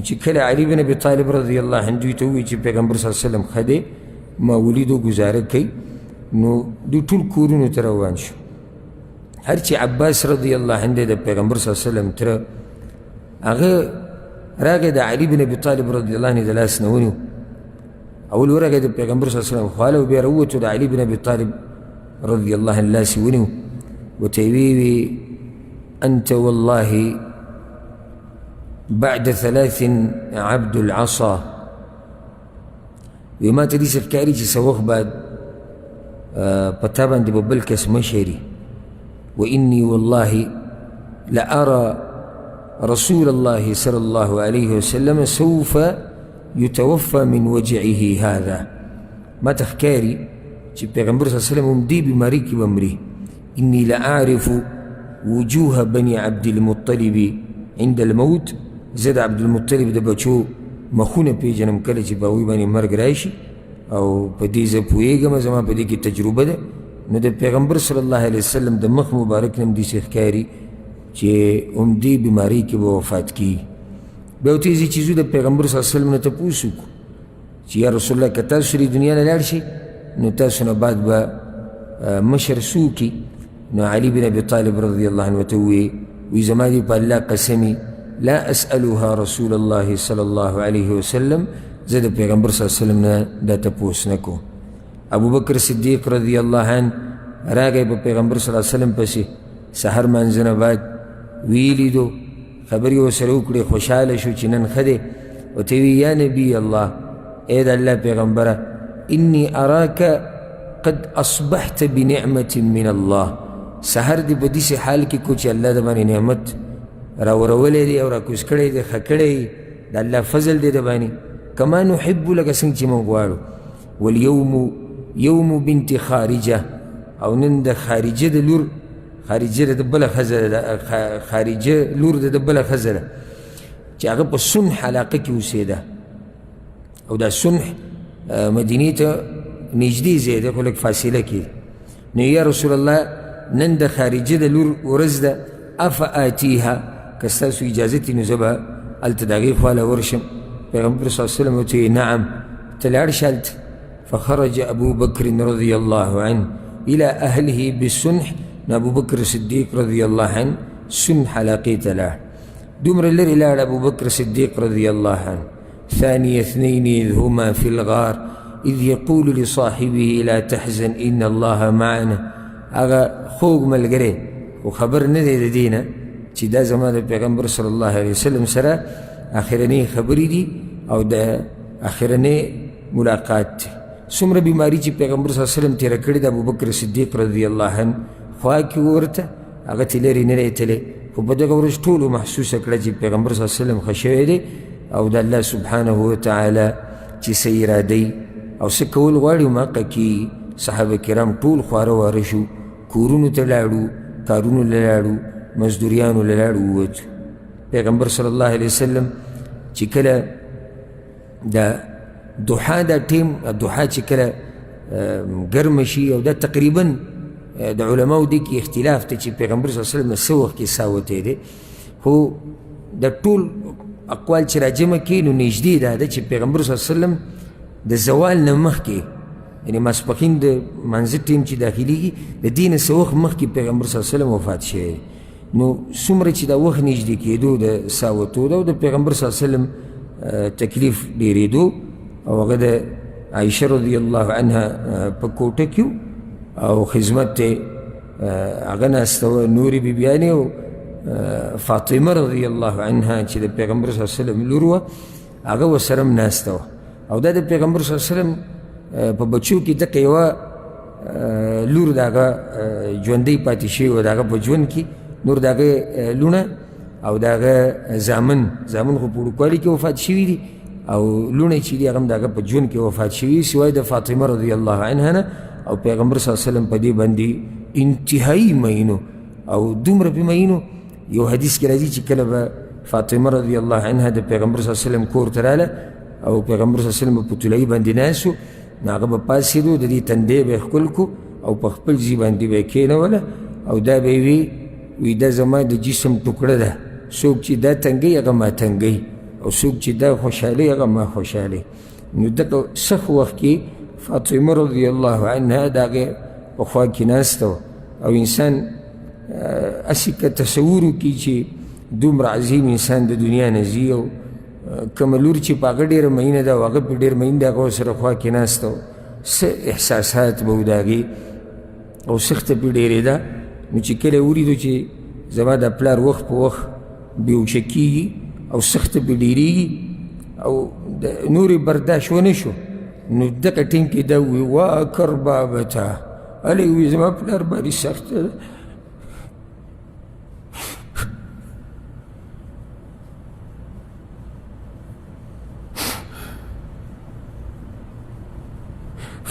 چې کله علي بن ابي طالب رضی الله عنه دوی ته ووایي چې پیغمبر صلی الله علیه وسلم ښه دی ما ولیدو ګزاره کوي، نو دوی ټول کورونو ته روان شو. هر چې عباس رضی الله عنه دی د پیغمبر صلی الله علیه وسلم تره، هغه راغی د علي بن ابي طالب رضی الله عنه د لاس نه ونیو. اول ورغی د پیغمبر صلی الله علیه وسلم خواله، بیا راووتو د علي بن ابي طالب رضی الله عنه لاس یې ونیو، ورته یې ویې أنت والله بعد 3 عبد العصا. وما ته داسې ښکاري چې څه وخت بعد په تا باندې به بل کس مشري. وإني والله لأرى رسول الله صلى الله عليه وسلم سوف يتوفى من وجعه هذا. ما ته ښکاري چې پیغمبر صلی الله علیه وسلم هم دې بیمارۍ کې به مري. إني لأعرف وجوه بني عبد المطلب عند الموت. زه د عبد المطلب د بچو مخونه پیژنم کله چې په هغوی باندې مرګ راشي، او په دې زه پوهېږم، زما په دې کې تجربه ده. نو د پیغمبر صلی الله علیه وسلم د مخ مبارک نه هم داسې ښکاري چې هم دې بیمارۍ کې به وفات کېږي. بیا ورته ځي چې ځو د پیغمبر صلی الله علیه وسلم نه تپوس وکړو چې یا رسول الله که تاسو دې دنیا نه لاړ شئ نو تاسو نه بعد به مشر څوک وي؟ نو علي بن ابي طالب رضی الله عنه ورته ووایي زما دې په الله قسمي لا أسألها رسول الله صلى الله عليه وسلم، زه د پیغمبر صلی الله علیه وسلم نه دا تپوس نه کوم. ابو بکر صدیق رضی الله عنه راغی په پیغمبر صلی الله علیه وسلم پسې سحر مانځه نه بعد ویې لیدو، خبرې ورسره وکړې، خوشحاله شو چې نن ښه دی. ورته وی یا نبي الله، ای د الله پیغمبره، إني أراك قد أصبحت بنعمة من الله. سحر دی په داسې حال کې کو چې الله د باندې نعمت راورولی دی او راکوز کړی دی، ښه کړی د الله فضل دی د باندې. کما نحب لکه څنګه چې موږ غواړو. والیوم یوم بنت خارجه، او نن د خارجه د لور، خارجه د بله ښځه ده، خارجه لور د بله ښځه ده چې هغه په صنح علاقه کې اوسېده، او دا صنح مدینې ته نږدې ځای دی خو لږ فاصله کې. نو یا رسول الله نن د خارجه د لور ورځ ده، افآتیها، که ستاسو اجازت وي نو زه به هلته د هغې خواله ورشم. پیغمبر صلی الله علیه وسلم ورته ویې نعم، ته لاړ شه هلته. فخرج ابو بکر رضی الله عنه الى اهله بالصنح. نو ابو بکر صدیق رضی الله عنه صنح علاقې ته لاړ. دومره لرې لاړ ابو بکر صدیق رضی الله عنه. ثاني 2 إذ هما في الغار إذ يقول لصاحبه لا تحزن إن الله معنا. هغه خوږ ملګری خو خبر نه دی د دې نه چې دا زما د پیغمبر صلی الله علیه وسلم سره آخرنۍ خبرې دي او د آخرنۍ ملاقات دی. څومره بیماري چې پیغمبر صلی الله علیه وسلم تېره کړې د ابوبکر صدیق رضی الله عنه خوا کې ورته هغه ترې لرې نه دی تللی، خو په دغه ورځ ټولو محسوسه کړه چې پیغمبر صلی الله علیه وسلم ښه شوی دی او د الله سبحانه وتعالی چې څه ارادی او څه کول غواړي هغه کېږي. صحابه کرام ټول خواره واره شو، کورونو ته لاړو، کارونو له لاړو، مزدوریانو له لاړو ووتو. پیغمبر صلی الله علیه وسلم چې کله د دوحا دا ټیم، دوحا چې کله ګرمه شي، او دا تقریبا د علماو دې کې اختلاف دی چې پیغمبر صلی الله علیه وسلم څه وخت کې ساه وتی دی، خو د ټول اقوال چې راجمع کړي نو نږدې دا ده چې پیغمبر صلی الله علیه وسلم د زوال نه مخکې، یعنې ماسپښین د منځه ټیم چې داخلېږي د دې نه څه وخت مخکې پیغمبر صلی الله علیه وسلم وفات شوی. نو څومره چې دا وخت نږدې کېدو د ساه وتو ده او د پیغمبر صلی الله علیه وسلم تکلیف ډېرېدو، او هغه د عایشه رضی الله عنها په کوټه کې او خدمت ته هغه ناسته وه، نورې بیبیانې او فاطمه رضی الله عنها چې د پیغمبر صلی الله علیه وسلم لور وه هغه ورسره هم ناسته وه. او دا د پیغمبر صلی الله علیه وسلم په بچو کې دقه یوه لور د هغه ژوندۍ پاتې شوې وه، د هغه په ژوند کې نور د هغه لوڼه او د هغه زامن خو په وړوکوالي کې وفات شوي دي، او لوڼې چې دي هغه هم د هغه په ژوند کې وفات شوي، سوای د فاطمه رضی الله عنها نه. او پیغمبر صلی الله علیه وسلم په دې باندې انتهایی مینو او دومره پې مینو. یو حدیث کې راځي چې کله به فاطمه رضی الله عنها د پیغمبر صلی الله علیه وسلم کور ته راله او پیغمبر صلی الله علیه وسلم په طلایي باندې ناست و، نو هغه به پاڅېدو، د دې تندی به یې ښکل کو او په خپل ځای باندې به یې کېنوله او دا به یې وي وی دا زما د جسم ټوکړه ده، څوک چې دا تنګی هغه ما تنګی، او څوک چې دا خوشحالی هغه ما خوشحالی. نو دغه سخت وخت کې فاطمه رضی الله عنها د هغې په خوا کې ناسته وه، او انسان هسې که تصور وکړي چې دومره عظیم انسان د دنیا نه ځي، او کومه لور چې په هغه ډېره مینه ده او هغه پې ډېر مین ده، هغه ورسره خوا کې ناسته وه، څه احساسات به و د هغې، او سخته پې ډېرېده. نو چې کله ولیدو چې زما د پلار وخت په وخت بېهوشه کېږي او سخته پې ډېرېږي او د نورې برداشت ونه شو، نو دغه ټیم کې دا ووی وا کربابته، هلې وی زما پلار باندې سخته ده.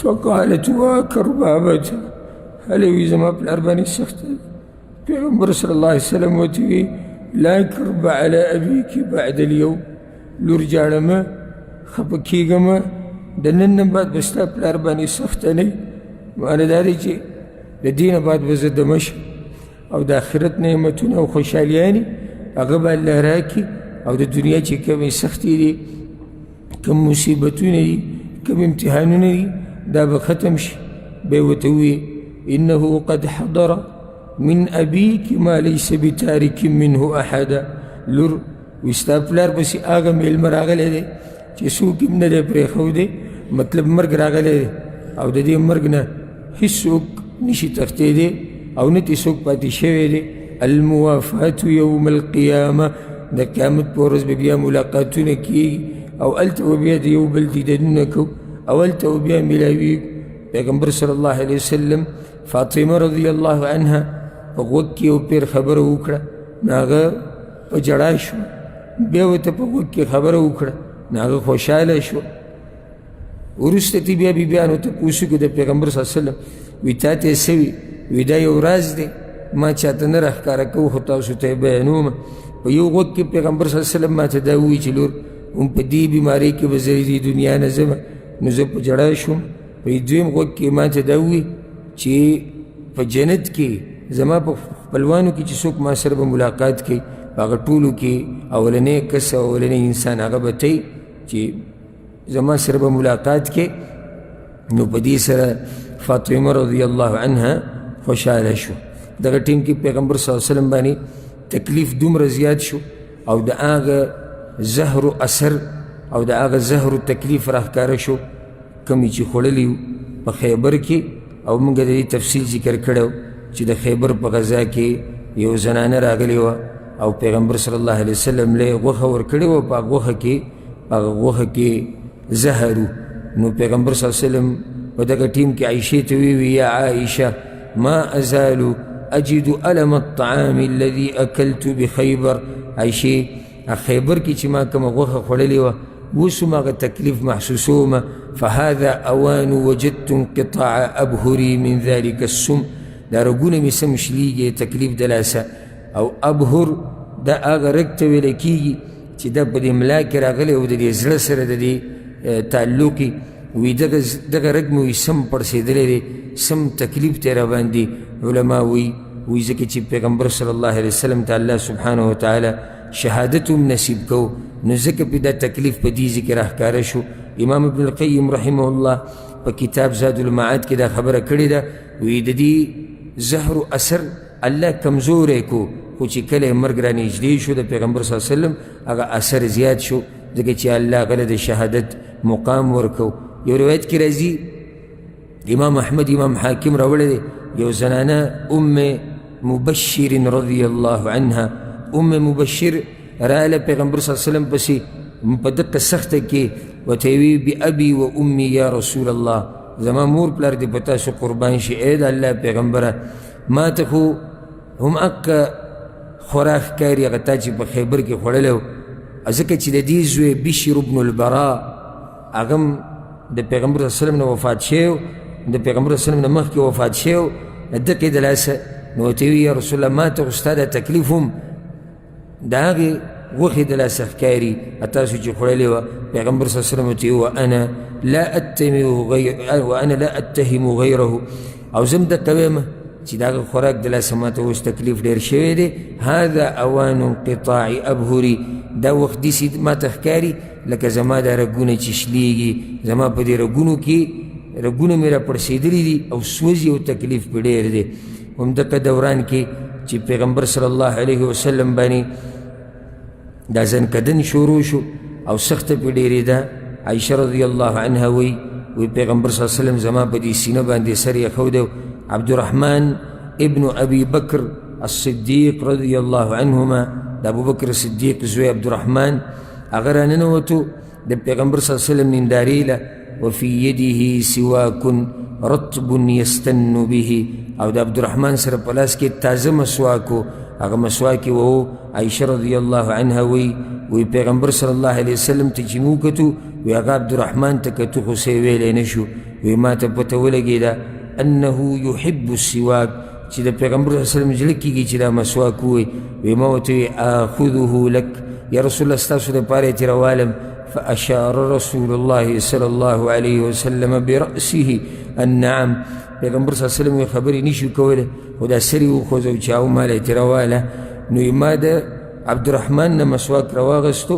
فقالت وا کربابته، هلې وی زما پلار باندې سخته ده. پیغمبر صلی الله علیه وسلم ورته وی لا کرب علی ابیک بعد اليوم، لور جاړه مه، خفه کېږه مه، د نن نه بعد به ستا پلار باندې سخته نه وي. معنی دا دی چې د دې نه بعد به زه دمه شم، او د آخرت نعمتونه او خوشحالیانې هغه به الله راکړي، او د دنیا چې کومې سختې دي، کوم مصیبتونه دي، کوم امتحانونه دي، دا به ختم شي. بیا ورته وویې انه قد حضر من ابیک ما لیس بتارک منه احدا، لور وی ستا پلار پسې هغه میلمه راغلی دی چې څوک هم نه دی پرېښودی، مطلب مرګ راغلی دی، او د دې مرګ نه هېڅوک نشي تښتېدی او نه ترې څوک پاتې شوی دی. الموافات یوم القیامه، د قیامت په ورځ به بیا ملاقاتونه کېږي، او هلته به بیا د یو بل دیدنونه کوو، او هلته به بیا میلاویږو. پیغمبر صلی الله علیه وسلم فاطمه رضی الله عنها په غوږ کې یو پیر خبره وکړه، نو هغه په ژړا شو، بیا ورته په غوږ کې خبره وکړه، نو هغه خوشحاله شو. وروسته تې بیا بیبیانو تپوس وکړو د پیغمبر صلی الله علیه وسلم، وی تا ته یې څه وي؟ وی دا یو راز دی، ما چاته نه راښکاره کوو، خو تاسو ته یې بیانومه. په یو غوږ کې پیغمبر صلی الله علیه وسلم ما ته دا ووایي چې لور هم په دې بیمارۍ کې به زه د دنیا نه ځمه، نو زه په ژړا شوم. په دویم غوږ کې ما ته دا ووایي چې په جنت کې زما په خپلوانو کې چې څوک ما سره به ملاقات کوي، په هغه ټولو کې اولنی کس او اولنی انسان هغه به تی چې زما سره به ملاقات کې. نو په دې سره فاطمه رضی الله عنها خوشحاله شو. دغه ټیم کې پیغمبر صلی الله علیه وسلم باندې تکلیف دومره زیات شو، او د هغه زهر و اثر او د هغه زهر و تکلیف راښکاره شو کومې چې خوړلي وو په خیبر کې. او موږ د دې تفصیل ذکر کړی و چې د خیبر په غزا کې یو زنانه راغلې وه، او پیغمبر صلی الله علیه وسلم له غوښه ورکړې وه، په هغه غوښه کې زهر و. نو پیغمبر صلی الله علیه وسلم په دغه ټیم کې عایشې ته ویوي یا عایشه ما ازال اجد الم الطعام الذي اکلت بخیبر، عایشې خیبر کې چې ما کومه غوښه خوړلې وه اوس هم هغه تکلیف محسوسومه. فهذا اوان وجدت انقطاع ابهري من ذلك السم، دا رګونه مې سم شلیږي تکلیف د لاسه. او ابهر دا هغه رګ ته ویلی کېږي چې دا په دې ملا کې راغلی او د دې زړه سره د دې تعلق یې وي، دغه رګ مې وي سم پړسېدلی دی، سم تکلیف دی راباندې. علما وی ځکه چې پیغمبر صلی الله علیه وسلم ته الله سبحانه وتعالی شهادت هم نصیب کو، نو ځکه پې دا تکلیف په دې ځکې راښکاره شو. امام ابن القیم رحمه الله په کتاب زاد المعاد کې دا خبره کړې ده، وی د دې زهر و اثر الله کمزوری کو، خو چې کله یې مرګ را نږدې شو د پیغمبر صلی الله علیه وسلم هغه اثر زیات شو، ځکه چې الله هغه له د شهادت مقام ورکو. یو روایت کې راځي امام احمد امام حاکم راوړی دی، یو زنانه ام مبشر رضی الله عنها، ام مبشر راله پیغمبر صلی الله علیه وسلم پسې په دقه سخته کې ورته وی بابي و امي یا رسول الله، زما مور پلار دې په تاسو قربان شي ای د الله پیغمبره، ما ته خو هم اکه خوراک ښکاري هغه تا چې په خیبر کې خوړلی و، ځکه چې د دې زوی بشر بن البراء هغه هم د پیغمبر صلی الله علیه وسلم نه وفات شوی، د پیغمبر صلی الله علیه وسلم نه مخکې وفات شوی، دقې د لاسه. نو ورته وی یا رسول الله ما ته خو ستا دا تکلیف هم د هغې غوښې د لاسه ښکاري تاسو چې خوړلې وه. پیغمبر صلی الله علیه وسلم ورته وی وانا لا اتهم غیره، او زه هم دقه ویمه چې دغه خوراک د لاسه ماته اوس تکلیف ډېر شوی دی. هذا اوان انقطاع ابهري، دا وخت داسې ماته ښکاري لکه زما دا رګونه چې شلیږي، زما په دې رګونو کې رګونه مې را پړسېدلي دي او سوځي او تکلیف پې ډېر دی. همدغه دوران کې چې پیغمبر صلی الله علیه وسلم باندې دا زنکدن شروع شو او سخته پې ډېرېده. عایشه رضی الله عنها وی پیغمبر صلی الله علیه وسلم زما په دې سینه باندې سر یې ښودی. عبدالرحمن ابن ابي بکر الصدیق رضی الله عنهما، د ابوبکر صدیق زوی عبدالرحمن، هغه راننوتو د پیغمبر صلی الله علیه وسلم نندارې له. وفي يده سواك رطب يستن به، او د عبدالرحمن سره په لاس کې تازه مسواک و، هغه مسواک یې وو. عایشه رضی الله عنها وی پیغمبر صلی الله علیه وسلم ته چې مو کتو، وی هغه عبدالرحمن ته کتو خو څه یې ویلی نه شو. وی ما ته پته ولګېده انه یحب السواک، چې د پیغمبر صلی الله علیه وسلم زړه کېږي چې دا مسواک ووایي. وی ما ورته وی آخذه لک، یا رسول الله ستاسو دپاره یې ترې راوالم. فاشار رسول الله صلی الله علیه وسلم برأسه النعم، پیغمبر صلی الله علیه وسلم خبرې نشو کولی، خو دا سر یې وخوځو چې او ماله یې ترې راواله. نو ما د عبدالرحمن نه مسواک راواغستو.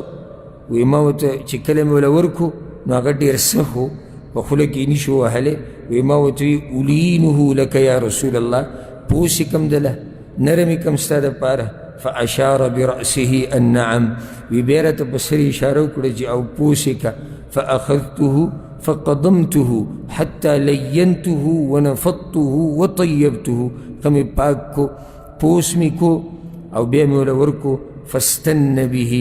وی ما ورته چې کله مې وله ورکو نو هغه ډېر سخ و، په خوله کې نشو وهلی. وی ما ورته وی الینه لک یا رسول الله، پوس یې کم دله، نرم یې کم ستا دپاره. فاشار برأسه النعم، وی بیا راته په سر اشاره وکړه چې او پوس یې که. فاخذته فقضمته حتى لینته ونفضته وطیبته، خمې پاک کو، پوس مې کو او بیا مې وله ورکو. فاستن به،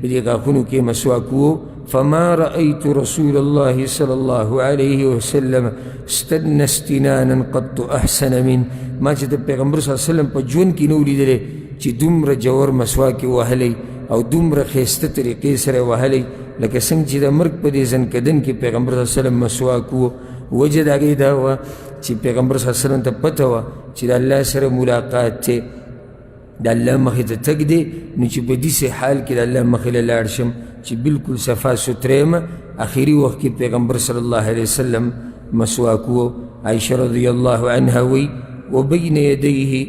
په دې غاښونو کې مسواک و. فما رأيت رسول الله صلى الله عليه وسلم استن استنانا قط احسن من، ما چې د پیغمبر صلی الله علیه وسلم په ژوند کې نه و لیدلی چې دومره جوور مسواک یې وهلی او دومره ښایسته طریقې سره یې وهلی لکه څنګه چې د مرګ په دې زنکدن کې پیغمبر صلی الله علیه وسلم مسواک و. وجه د هغې دا وه چې پیغمبر صلی الله علیه وسلم ته پته وه چې د الله سره ملاقات دی، د الله مخې ته تګ دی، نو چې په داسې حال کې د الله مخې له لاړ شم چې بلکل صفا سوتره یم. آخري وخت کې پیغمبر صلی الله علیه وسلم مسواک و. عایشه رضی الله عنها وی وبین یدیه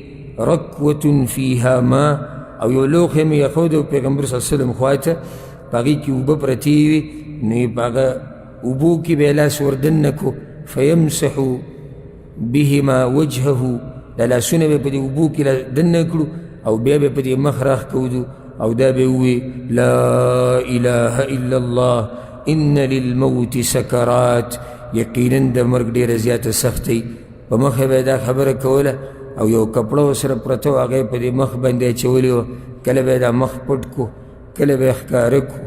رکوة فیها ماء، او یو لوښی مې ایښودی پیغمبر صلی الله علیه وسلم خواته، په هغې کې اوبه پرتې وې، نو یې په هغه اوبو کې به یې لاس وردننه کو. فیمسح بهما وجهه، دا لاسونه به په دې اوبو کې دننه کړو او بیا به په دې مخ راښکودو او دا به ووایي لا اله الا الله ان للموت سکرات، یقینا د مرګ ډېره زیاته سختۍ. په مخه به دا خبره کوله او یو کپړه ورسره پرته وه، هغه یې په دې مخ باندې اچولې وه. کله به یې دا مخ پټ کو، کله به یې ښکاره کو،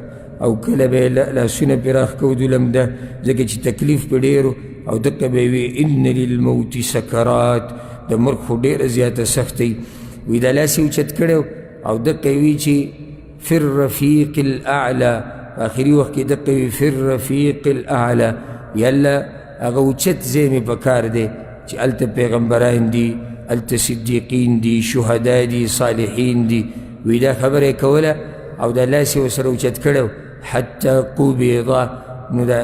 او کله به یې لاسونه پرې راښکودو لمده، ځکه چې تکلیف پې ډېر و. او دقه به یې وي ان للموت سکرات، د مرګ خو ډېره زیاته سختۍ. وی دا لاس یې اوچت کړی او دقه یې وي چې فی الرفیق الاعلی، په آخري وخت کې دقه وي فی الرفیق الاعلی، یالله هغه اوچت ځای مې په کار دی چې هلته پیغمبران دي، هلته صدیقین دي، شهدا دي، صالحین دي. وی دا خبره یې کوله او دا لاس یې ورسره اوچت کړی حتی قبضه، نو دا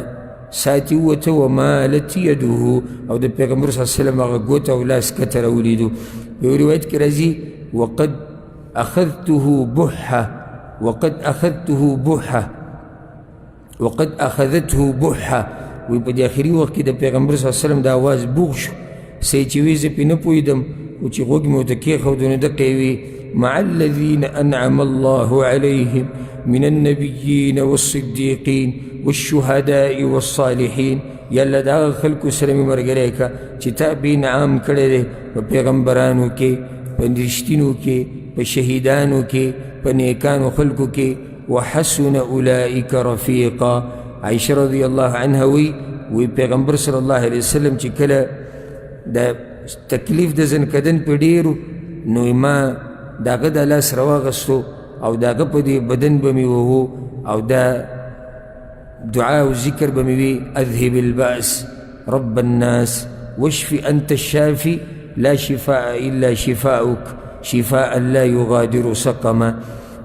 ساعت یې ووته ومالت یده، او د پیغمبر صلی الله علیه وسلم هغه ګوته او لاس کته راولیدو. په یو روایت کې راځي وقد اخذته بحه، وقد اخذته بحه، وقد اخذته بحه. وی په دې آخري وخت کې د پیغمبر صلی الله علیه وسلم د اواز بوغ شو، څه چې وی زه پې نه پوهېدم، خو چې غوږ مې ورته کېښودو نو دقه یې وي مع الذین انعم الله علیهم من النبیین والصدیقین والشهداء والصالحین، یالله د هغه خلکو سره مې ملګری که چې تا به انعام کړی دی په پیغمبرانو کې، په رښتینو کې، په شهیدانو کې، په نیکانو خلکو کې. وحسن اولئک رفیقا. عایشه رضی الله عنها وی پیغمبر صلی الله علیه وسلم چې کله د تکلیف د زنکدن په ډېرو، نو ما د هغه د لاس راواغستو او د هغه په دې بدن به مې وهو او دا دعا او ذکر به مې وي اذهب البأس رب الناس واشف انت الشافي لا شفاء الا شفاؤک شفاء لا يغادر سقما.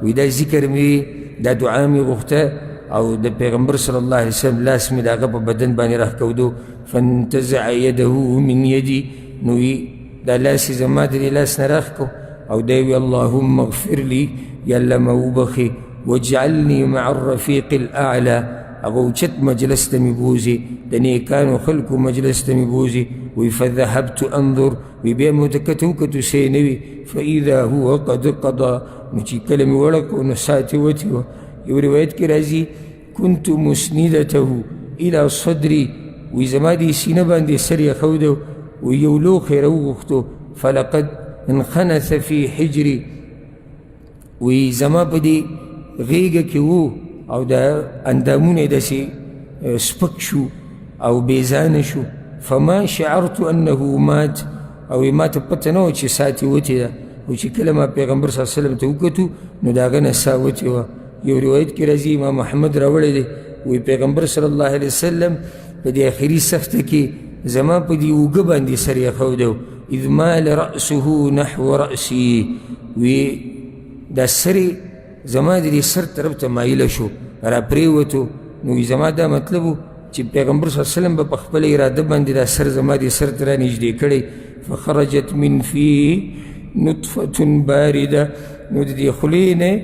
وی دا ذکر مې وي، دا دعا مې غوښته او د پیغمبر صلی الله علیه وسلم لاس مې د هغه په بدن باندې راښکودو. فانتزع یده من یدي، نو دا لاس یې زما د دې لاس نه راښ کو او دی وی اللهم اغفر لی یا الله ما وبخې واجعلني مع الرفیق الاعلى هغه اوچت مجلس ته مې بوځي د نیکانو خلکو مجلس ته مې بوځي وی فذهبت انظر وی بیا مې ورته کته وکتو سی نه وي فاذا هو قد قضى نو چې کله مې وړه کړو نو ساعت یې وتې وه یو روایت کې راځي كنت مسندته الى صدري وی زما دې سینه باندې سر یې ښودو وی یو لوښی راوغوښتو فلقد انخنث في حجري وی زما په دې غیږه کې وو او دا اندامونه یې داسې سپک شو او بیزانه شو فما شعرت انه مات او ما ته پته نه وه چې ساعت یې وتې ده او چې کله ما پیغمبر صلی الله علیه وسلم ته وکتو نو د هغه نه ساه وتې وه یو روایت کې راځي امام احمد راوړی دی وی پیغمبر صلی الله علیه وسلم په دې آخري سخته کې زما په دې اوږه باندې سر یې ښودو اذ مال رأسه نحو رأسي وی دا سر زما د دې سر طرف ته مایله شو را پرېوتو نو وی زما دا مطلب و چې پیغمبر صلی الله علیه وسلم به په خپله اراده باندې دا سر زما دې سر ته را نږدې کړی فخرجت من فيه نطفة بارده نو د دې خولې نه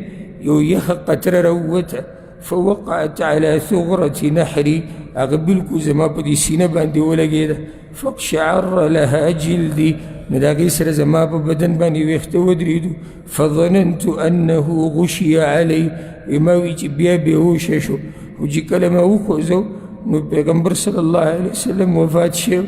یو یخه قطره راووته فوقعت على ثغرة نحري هغه بلکل زما په دې سینه باندې ولګېده فاقشعر لها جلدي نو د هغې سره زما په بدن باندې ویښته ودرېدو فظننت انه غشي علی ما وی چې بیا بېهوشه شو خو چې کله ما وخوځو نو پیغمبر صلی الله علیه وسلم وفات شو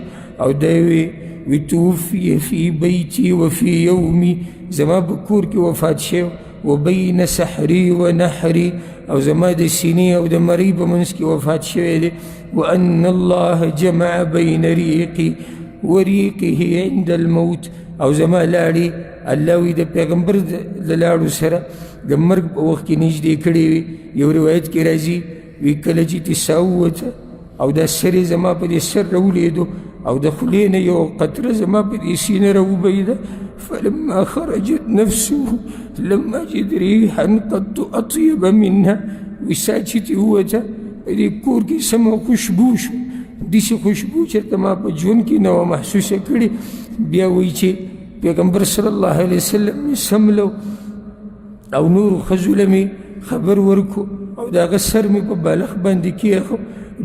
او دی وی توفي في بيتي وفي يومي زما په کور کې وفات شو وبين سحري ونحري او زما د سینې او د مرۍ په منځ کې وفات شوی دی وان الله جمع بين ريقي وريقه عند الموت او زما لاړې الله وی د پیغمبر د لاړو سره د مرګ په وخت کې نږدې کړې وي یو روایت کې راځي وی کله چې تساوته او دا سر یې زما په دې سر راولېدو او د خولې نه یو قطره زما په دې سینه راوبهېده فلما خرجت نفسه لم اجد ريحا قد اطيب منها وی سا چې ترې ووته په دې کور کې سمه خوشبو شو داسې خوشبو چېرته ما په ژوند کې نه وه محسوسه کړې بیا وایي چې پیغمبر صلی الله علیه وسلم مې سملو او نورو ښځو له مې خبر ورکو او د هغه سر مې په بالښت باندې کېښو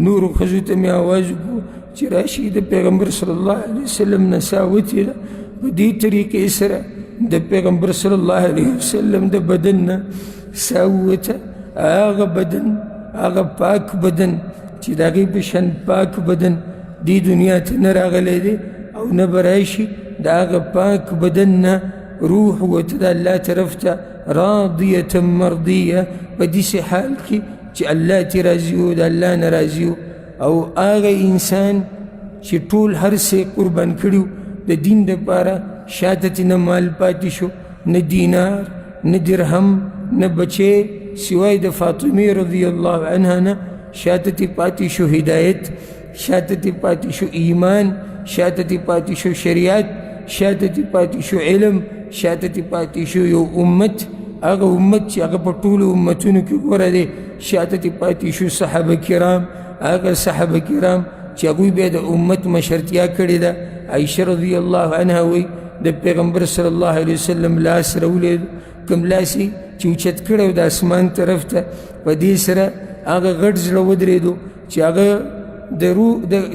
نورو ښځو ته مې آواز وکړو چې راشي د پیغمبر صلی الله علیه وسلم نه ساه وتې ده په دې طریقې سره د پیغمبر صلی الله علیه وسلم د بدن نه ساه ووته هغه بدن هغه پاک بدن چې د هغې په شان پاک بدن دې دنیا ته نه راغلی دی او نه به راشي د هغه پاک بدن نه روح وته د الله طرف ته راضیة مرضیه په داسې حال کې چې الله ترې راضي و د الله نه راضي و او هغه انسان چې ټول هر څه قربان کړي د دین دپاره شاته ترې نه مال پاتې شو نه دینار نه درهم نه بچی سوای د فاطمې رضی الله عنها نه شاته ترې پاتې شو هدایت شاته ترې پاتې شو ایمان شاته ترې پاتې شو شریعت شاته ترې پاتې شو علم شاته ترې پاتې شو یو امت هغه امت چې هغه په ټولو امتونو کې غوره دی شاته ترې پاتې شو صحابه کرام هغه صحابه کرام چې هغوی بیا د امت مشرتیا کړې ده عایشه رضی الله عنها وایي د پیغمبر صلی الله علیه وسلم لاس راولید کوم لاس یې چې اوچت کړی د اسمان طرف ته په دې سره هغه غټ زړه ودرېدو چې هغه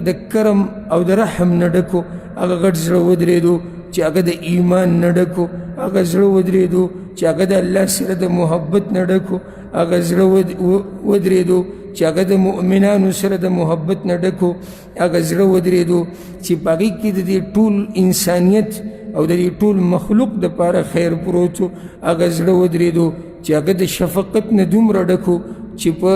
د کرم او د رحم نه ډکو هغه غټ زړه ودرېدو چې هغه د ایمان نه ډکو هغه زړه ودرېدو چې هغه د الله سره د محبت نه ډکو هغه زړه ودرېدو چې هغه د مؤمنانو سره د محبت نه ډکو هغه زړه ودرېدو چې په هغې کې د دې ټول انسانیت او د دې ټول مخلوق دپاره خیر پروت و هغه زړه ودرېدو چې هغه د شفقت نه دومره ډکو چې په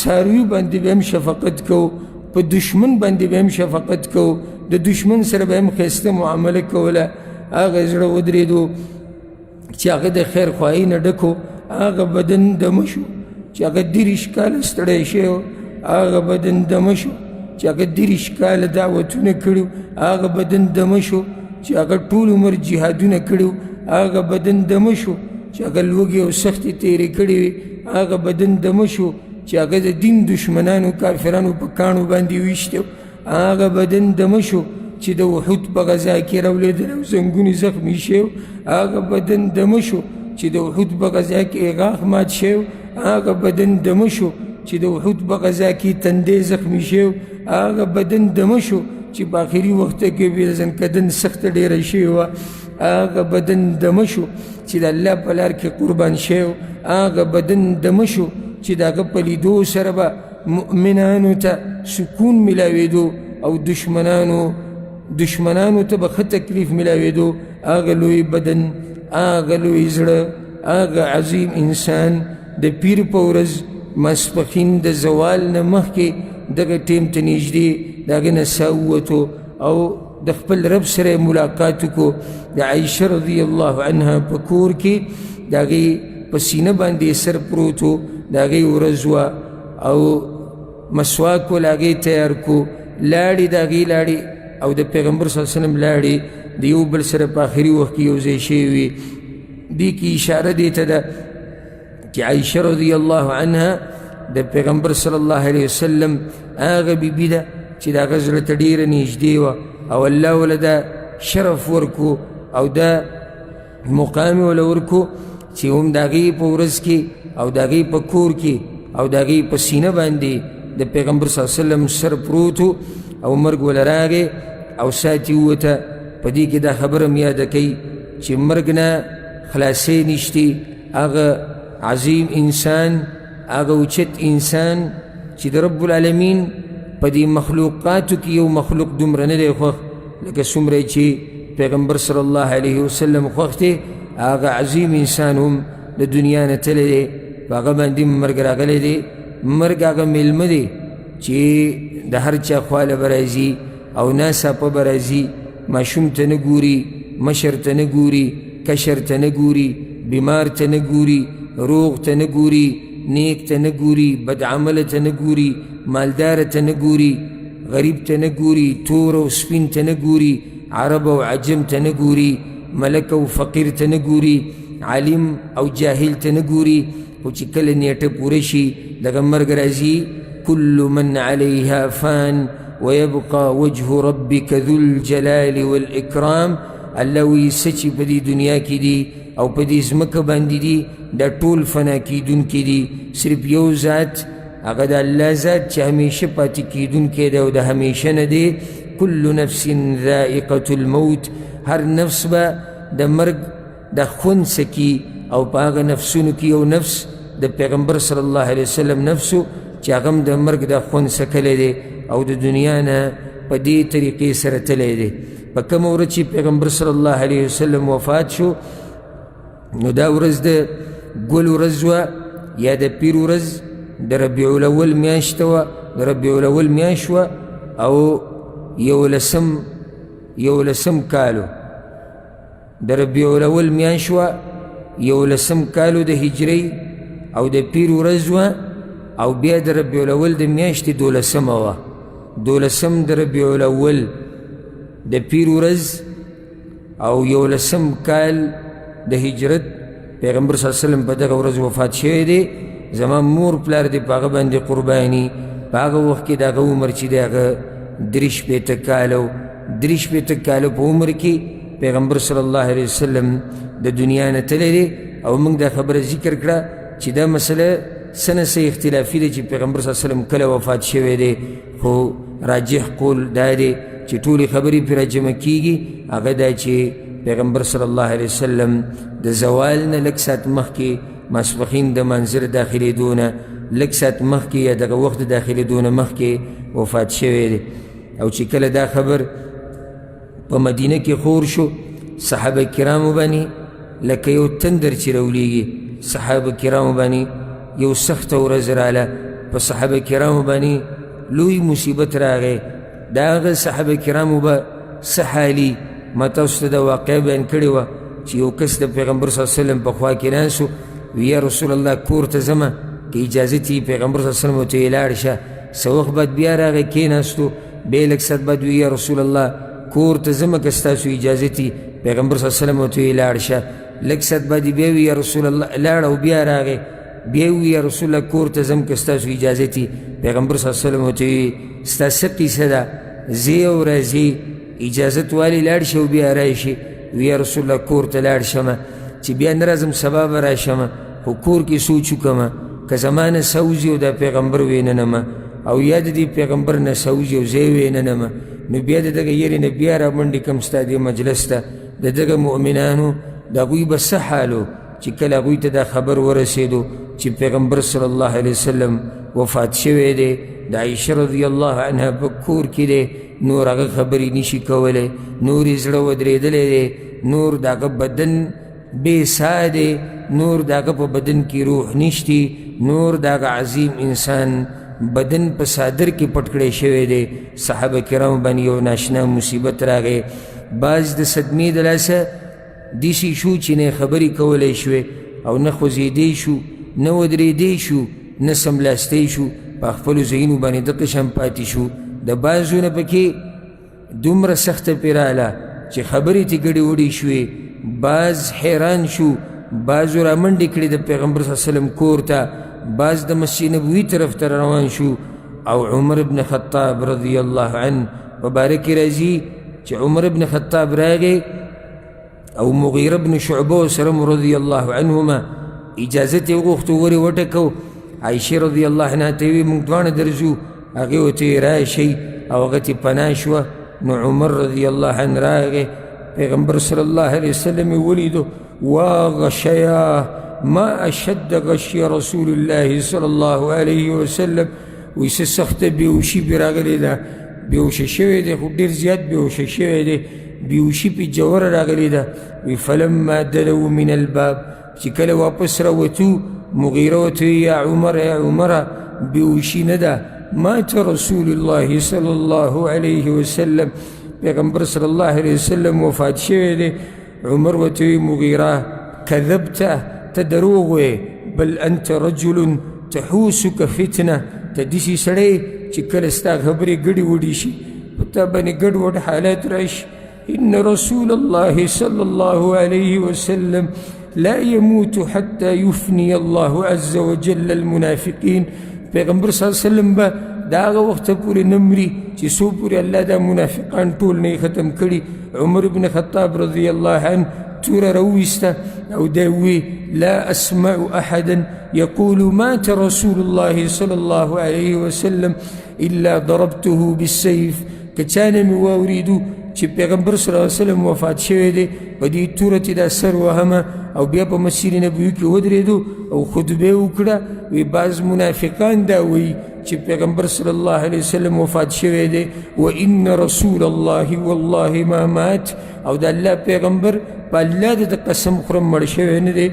څاروي باندې به هم شفقت کوو په دشمن باندې به هم شفقت کوو د دشمن سره به هم ښایسته معامله کوله هغه زړه ودرېدو چې هغه د خیر خواهۍ نه ډکو هغه بدن دمه شو چې هغه 30 کاله ستړی شوی هغه بدن دمه شو چې هغه 30 کاله دعوتونه کړي هغه بدن دمه شو چې هغه ټول عمر جهادونه کړي هغه بدن دمه شو چې هغه لوږې او سختې تېرې کړې وي هغه بدن دمه شو چې هغه د دین دشمنانو کافرانو په کاڼو باندې ویشتی هغه بدن دمه شو چې د احد په غزا کې راولېدل او زنګونې زخمي شوی هغه بدن دمه شو چې د احد په غزا کې غاښ مات شوی هغه بدن دمه شو چې د احد په غزا کې تندی زخمي شوی هغه بدن دمه شو چې په آخري وخت کې بې ځنکدن سخته ډېره شوې وه هغه بدن دمه شو چې د الله په لار کې قربان شوی هغه بدن دمه شو چې د هغه په لیدو سره به مؤمنانو ته سکون ملاوېدو او دشمنانو ته به ښه تکلیف ملاوېدو هغه لوی بدن هغه لوی زړه هغه عظیم انسان د پیر په ورځ ماسپښین د زوال نه مخکې دغه ټیم ته نږدې د هغه نه ساه ووتو او د خپل رب سره ملاقات وکړو د عایشه رضی الله عنها په کور کې د هغې په سینه باندې سر پروت و د هغې ورځ وه او مسواک ول هغې تیار کړو لاړې د هغې لاړې او د پیغمبر صلی الله علیه وسلم لاړې د یو بل سره په آخري وخت کې یو ځای شوي وي دې کې اشاره دې ته ده چې عایشه رضی الله عنها د پیغمبر صلی الله علیه وسلم هغه بیبي ده چې د هغه زړه ته ډېره نږدې وه او الله وله دا شرف ورکو او دا مقام وله ورکو چې هم د هغې په ورځ کې او د هغې په کور کې او د هغې په سینه باندې د پیغمبر صلی الله علیه وسلم سر پروت او مرګ وله راغی او ساتي ووته په دې کې دا خبره م یاده کوي چې مرګ نه خلاصۍ نشتې هغه عظیم انسان هغه اوچت انسان چې د رب العالمین په دې مخلوقاتو کې یو مخلوق دومره نه دی خوښ لکه څومره چې پیغمبر صلی الله علیه وسلم خوښ دی هغه عظیم انسان هم د دنیا نه تللی دی په هغه باندې مرګ راغلی دی مرګ هغه میلمه دی چې د هر چا خواله به راځي او ناڅاپه به راځي ماشوم ته نه ګوري مشر ته نه ګوري کشر ته نه ګوري بیمار ته نه ګوري روغ ته نه ګوري نیک ته نه ګوري بد عمله ته نه ګوري مالداره ته نه ګوري غریب ته نه ګوري تور او سپین ته نه ګوري عرب او عجم ته نه ګوري ملک او فقیر ته نه ګوري عالم او جاهل ته نه ګوري خو چې کله نیټه پوره شي دغه مرګ راځي كل من عليها فان ويبقى وجه ربك ذو الجلال والإكرام الله وی سچې په دې دنیا کې دي او په دې ځمکه باندې دي دا ټول فنا کیدونکي دي صرف یو ذات هغه د الله ذات چې همیشه پاتې کیدونکی دی او د همیشه نه دی كل نفس ذائقة الموت هر نفس به د مرګ د خوند سکي او په هغه نفسونو کې یو نفس د پیغمبر صلی الله علیه وسلم نفسو چې هغه هم د مرګ د خوند سکلی دی او د دنیا نه په دې طریقې سره تللی دی په کومه ورځ چې پیغمبر صلی الله علیه وسلم وفات شو نو دا ورځ د ګل ورځ وه یا د پیر ورځ د ربیع الاول میاشته وه د ربیع الاول میاشت وه او یولسم کالو د ربیع الاول میاشت وه یولسم کالو د هجرۍ او د پیر ورځ وه او بیا د ربیع الاول د میاشتې دولسمه وه دولسم د ربیع الاول د پیر ورځ او یولسم کال د هجرت پیغمبر صلی الله علیه وسلم په دغه ورځ وفات شوی دی زما مور پلار دی په هغه باندې قرباني په هغه وخت کې د هغه عمر چې دی هغه 63 کاله و 63 کاله په عمر کې پیغمبر صلی الله علیه وسلم د دنیا نه تللی دی او موږ دا خبره ذکر کړه چې دا مسله څه نه څه اختلافي دی چې پیغمبر صلی الله علیه وسلم کله وفات شوی دی خو راجح قول دا دی چې ټولې خبرې پرې راجمع کېږي هغه دا چې پیغمبر صلی الله علیه وسلم د زوال نه لږ ساعت مخکې ماسپښین د منظر داخلېدو نه لږ ساعت مخکې یا دغه وخت د داخلېدو نه مخکې وفات شوی دی او چې کله دا خبر په مدینه کې خور شو صحابه کرامو باندې لکه یو تندر چې راولیږي صحابه کرامو باندې یو سخته ورځ راله په صحابه کرامو باندې لوی مصیبت راغی د هغه صحابه کرامو به څه حالي ما تاسو ته دا واقعه بیان کړې وه چې یو کس د پیغمبر صلی الله علیه وسلم په خوا کې ناست و وی یا رسول الله کور ته ځمه که اجازت یې پیغمبر صلی الله علیه وسلم ورته ویې لاړ شه څه وخت بعد بیا راغی کېناستو بیا لږ ساعت بعد وی یا رسول الله کور ته ځمه که ستاسو اجازت یې پیغمبر صلی الله علیه وسلم ورته ویې لاړ شه لږ ساعت بعد بیا وی یا رسول الله لاړ او بیا راغی بیا وی یا رسول الله کور ته ځم که ستاسو اجازت یې پیغمبر صلی الله علیه وسلم ورته ویې ستا څه قیصه ده ځې او راځې اجازت والی لاړ شي او بیا راشي وی یا رسول الله کور ته لاړ شمه چې بیا نه راځم سبا به راشمه خو کور کې سوچ وکړمه که زما نه سوځي او دا پیغمبر ویننمه او یا د دې پیغمبر نه سوځي او زه ویننمه نو بیا د دغه یېرې نه بیا رامنډې کړم ستا دې مجلس ته د دغه مؤمنانو د هغوی به څه حال و چې کله هغوی ته دا خبر ورسېدو چې پیغمبر صلی الله علیه وسلم وفات شوی دی د عایشه رضی الله عنها په کور کې دی نور هغه خبرې نشي کولی نور یې زړه ودرېدلی دی نور د هغه بدن بې ساه دی نور د هغه په بدن کې روح نشتی نور د هغه عظیم انسان بدن په صادر کې پټ کړی شوی دی صحابه کرامو باندې یو ناشنا مصیبت راغی بعض د صدمې د لاسه داسې شو چې نه خبرې کولی شوې او نه خوځېدی شو نه ودرېدی شو نه سملاستی شو په خپلو ځایونو باندې دغه شان پاتې شو د بعضو نه پکې دومره سخته پرې راغله چې خبرې ترې ګډې وډې شوې بعض حیران شو بعضو رامنډې کړې د پیغمبر صلی الله علیه وسلم کور ته بعض د مسجد نبوي طرف ته روان شو او عمر بن خطاب رضی الله عنه مبارک راځي چې عمر بن خطاب راغی او مغیره بن شعبه سره رضی الله عنهما اجازت یې وغوښتو ورې وټکو عایشه رضی الله عنها ته وی موږ دواړه درځو هغې ورته ویې راشئ او هغه ترې پناه شوه نو عمر رضی الله عنه راغی پیغمبر صلی الله علیه وسلم یې ولیدو واغشیاه ما اشد غشی رسول الله صلی الله علیه وسلم وی څه سخته بېهوشي پرې راغلې ده بېهوشه شوی دی خو ډېر زیات بېهوشه شوی دی بېهوشي پې جوره راغلې ده وی فلما دنو من الباب چې کله واپس راوتو مغیره ورته یا عمره بېهوشي نه ده مات رسول الله صلی الله علیه وسلم پیغمبر صلی الله علیه وسلم وفات شوی دی عمر ورته وی مغیره کذبته ته دروغ وی بل انت رجل تحوسک فتنه ته داسې سړی چې کله ستا خبرې ګډې وډې شي په تا باندې ګډ وډ حالات راشي ان رسول الله صلی الله علیه وسلم لا يموت حتى يفني الله عز وجل المنافقين پیغمبر صلی الله علیه وسلم به دا هغه وخته پورې نه مري چې څو پورې الله دا منافقان ټول نه ختم کړي عمر بن خطاب رضی الله عنه توره راوویسته او دی وی لا اسمع احدا يقول مات رسول الله صلی الله علیه وسلم الا ضربته بالسيف که چانه مې واورېدو چې پیغمبر صلی الله علیه وسلم وفات شوی دی په دې توره چې دا سر وهمه او بیا په مسجد نبوي کې ودرېدو او خطبه وکړه وی بعض منافقان دا وی چې پیغمبر صلی الله علیه وسلم وفات شوی دی وان رسول الله والله ما مات او د الله پیغمبر په الله د قسم خورم مړ شوی نه دی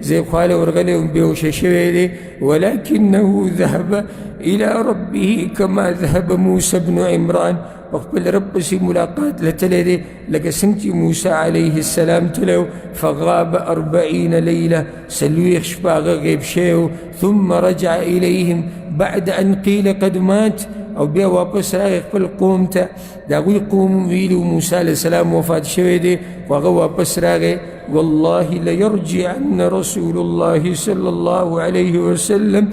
زه خواله ورغلی وم بېهوشه شوی دی ولکنه ذهب الى ربه کما ذهب موسی بن عمران وخپل رب پسې ملاقات لتلی دی لکه څنګه چې موسی علیه السلام تلی فغاب 40 لیله 40 شپه هغه غیب شوی ثم رجع الیهم بعد ان قیل قد مات او بیا واپس راغی خپل قوم ته د هغوی قوم ویلي موسی علیه السلام وفات شوی دی خو هغه واپس راغی والله لیرجعن رسول الله صلی الله علیه وسلم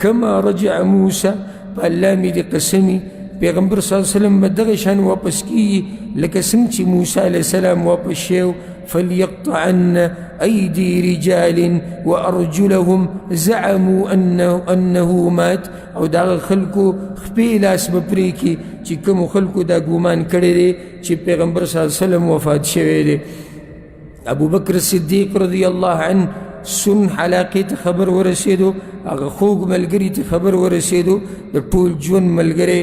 کما رجع موسی په الله مې دې قسمي پیغمبر صلی الله علیه وسلم به دغه شان واپس کیږي لکه څنګه چې موسی علیه السلام واپس شو فليقطعن أيدي رجال وأرجلهم زعموا أنه مات او دا خلکو خپې لاس به پرې کړي چې کومو خلکو دا ګومان کړی دی چې پیغمبر صلی الله علیه وسلم وفات شوی دی ابو بکر صدیق رضی الله عنه سن حلاقې ته خبر ورسېدو هغه خوږ ملګري ته خبر ورسېدو د ټول ژوند ملګری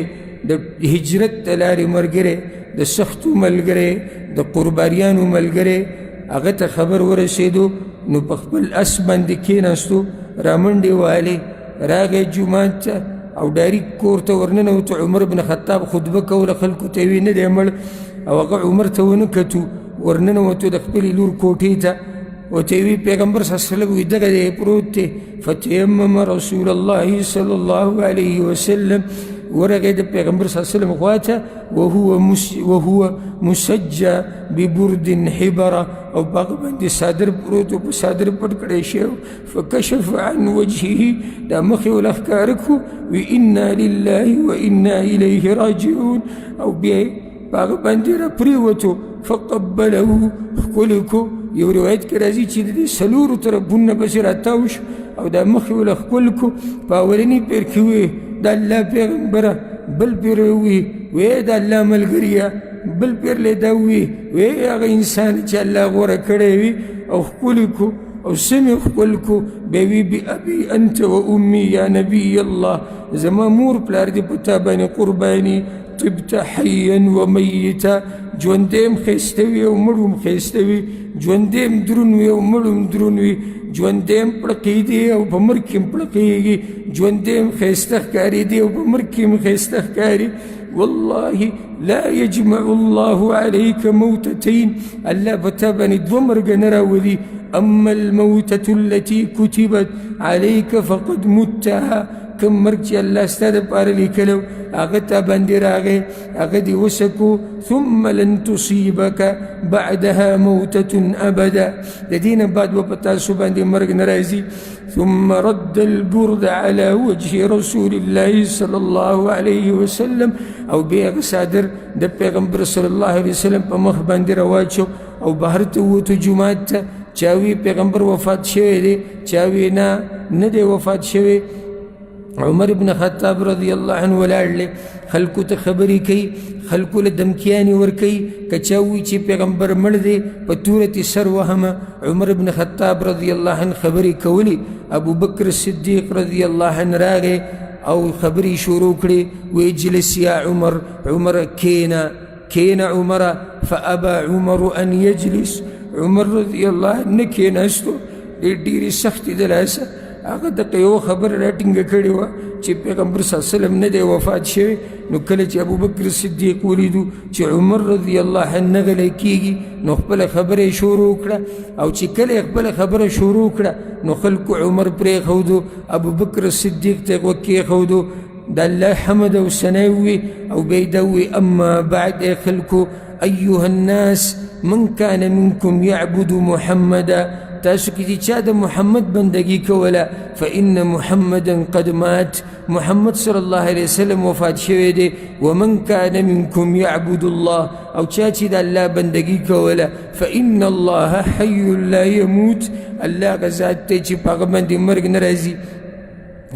د هجرت د لارې ملګری د سختو ملګری د قربانیانو ملګری هغه ته خبر ورسېدو نو په خپل اس باندې کېناستو رامنډې والې راغی جومات ته او ډایرک کور ته ورننوتو عمر بن خطاب خطبه کوله خلکو ته یې نه دی مړ او هغه عمر ته ونه کتو ورننوتو د خپلې لور کوټې ته ورته وی پیغمبر صلی الله علیه وسلم وی دغه دی پروت دی فتیمم رسول الله صلی الله علیه وسلم ورغی د پیغمبر صلی الله علیه وسلم خواته وهو مسجى ببرد حبره او باغ باندې صادر پروت او په صادر پټ کړی شو فکشف عن وجهه دا مخې ولښکاره کړو وی انا لله وانا الیه راجعون او بیا په هغه باندې را پرېوتو فقبله ښکلی کو یو روایت کې راځي چې د دې څلورو طرفونه پسې راتاو شو او دا مخ یې وله ښکل کو په اولني پیر کې ویې د الله پیغمبره بل پیر وی وی د الله ملګريه بل پیر لی دا وی هغه انسان چې الله غوره کړی وي او ښکلی کو او سمې ښکل کو بیا وی بأبي انت و امي یا نبي الله زما مور پلار دې په تا باندې قرباني طبت حیا و میتا ژوندیم ښایسته وي او مړ هم ښایسته وي ژوندیم دروند وي او مړ هم دروند وي ژوندیم پړقېدي او په مرګ کې هم پړقېږي ژوندیم ښایسته ښکارېدي او په مرګ کې هم ښایسته ښکاري والله لا يجمع الله عليك موتتين الله په تا باندې دوه مرګه نه راولي اما الموتة التي كتبت عليك فقد متها کم مرګ چې الله ستا دپاره لیکلو هغه تا باندې راغی هغه دې وسکو ثم لن تصيبك بعدها موتة ابدا د دې نه بعد به په تاسو باندې مرګ نه راځي ثم رد البرد على وجه رسول الله صلى الله عليه وسلم او بیا هغه صادر د پیغمبر صلی الله علیه وسلم په مخ باندې رواچو او بهر ته ووتو جومات ته چاوی پیغمبر وفات شوی دی چاوی نه دی وفات شوی عمر ابن خطاب رضی الله عنه ولاړ خلکو ته خبرې کوي خلکو له دمکیانې ورکوي که چا ووایي چې پیغمبر مړ دی په تورتې سر وهمه عمر ابن خطاب رضی الله عنه خبرې کولې ابو بکر صدیق رضی الله عنه راغی او خبرې شروع کړې وی اجلس یا عمر عمر کېنه عمره فابا عمر ان یجلس عمر رضی الله عنه نه کېناستو ډېرې سختې د لاسه هغه دغه یو خبره راټینګه کړې وه چې پیغمبر صلی الله علیه وسلم نه دی وفات شوی نو کله چې ابوبکر صدیق ولیدو چې عمر رضی الله عنه نه غلی کېږي نو خپله خبره یې شروع کړه او چې کله یې خپله خبره شروع کړه نو خلکو عمر پرېښودو ابوبکر صدیق ته یې غوږ کېښودو د الله حمد او ثنا وي او بیا یې دا ووي اما بعد ای خلکو ایها الناس من كان منكم يعبد محمدا تاسو کې چې چا د محمد بندگی کوله فإن محمدا قد مات محمد صلی الله علیه وسلم وفات شوی دی ومن كان منكم يعبد الله او چا چې د الله بندگی کوله فإن الله حي لا يموت الله هغه ذات دی چې په هغه باندې مرګ نه راځي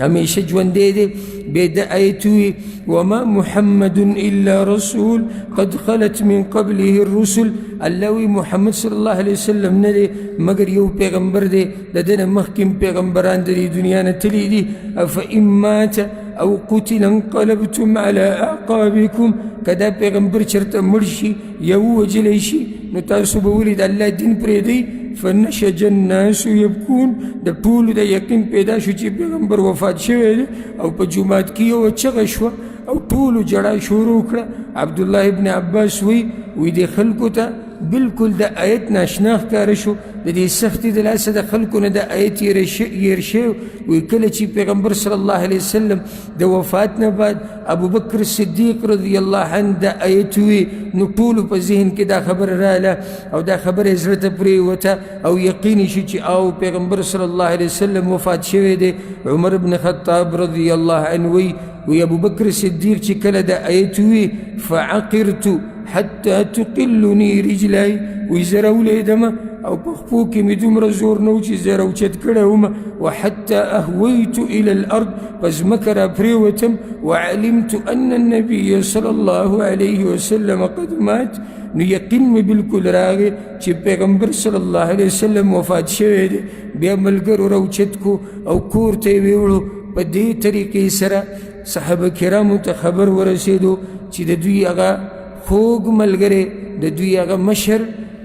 همیشه ژوندی دی بیا د آیت وي وما محمد الا رسول قد خلت من قبله الرسل الله وی محمد صلی الله علیه وسلم نه دی مگر یو پیغمبر دی د ده نه مخکې پیغمبران د دې دنیا نه تللي دي افإن مات او قتل انقلبتم على اعقابكم که دا پیغمبر چېرته مړ شي یا ووژلی شي نو تاسو به ولې د الله دین پرېږدئ فنشج الناس يبكون د ټولو د یقین پیدا شو چې پیغمبر وفات شوی دی او په جومات کې یوه چغه شوه او ټولو جړا شروع کړه عبدالله ابن عباس وی د خلکو ته بالکل د آیت ناشنا ښکاره شو د دې سختي د لاسه د خلکو نه د آیت هېر شوی وی کله چې پیغمبر صلی الله علیه وسلم د وفات نه بعد ابوبکر صدیق رضی الله عنه د آیت وی نو ټولو په ذهن کې دا خبره راله او دا خبره یې زړه ته پرېوته او یقیني شو چې او پیغمبر صلی الله علیه وسلم وفات شوی دی عمر بن خطاب رضی الله عنه وی ابوبکر صدیق چې کله د آیت وی فعقرت حتى تقلني رجلي وی زه راولېدمه او په خپو کې مې دومره زور نه و چې زه راوچت کړی ومه وحتى اهویت الى الارض په ځمکه را پرېوتم وعلمت ان النبي صلی الله علیه وسلم قد مات نو یقین مې بالکل راغی چې پیغمبر صلی الله علیه وسلم وفات شوی دی بیا ملګرو راوچت کو او کور ته یې ویوړو په دې طریقې سره صحابه کرامو ته خبر ورسېدو چې د دوی هغه خوږ ملګری د دوی هغه مشر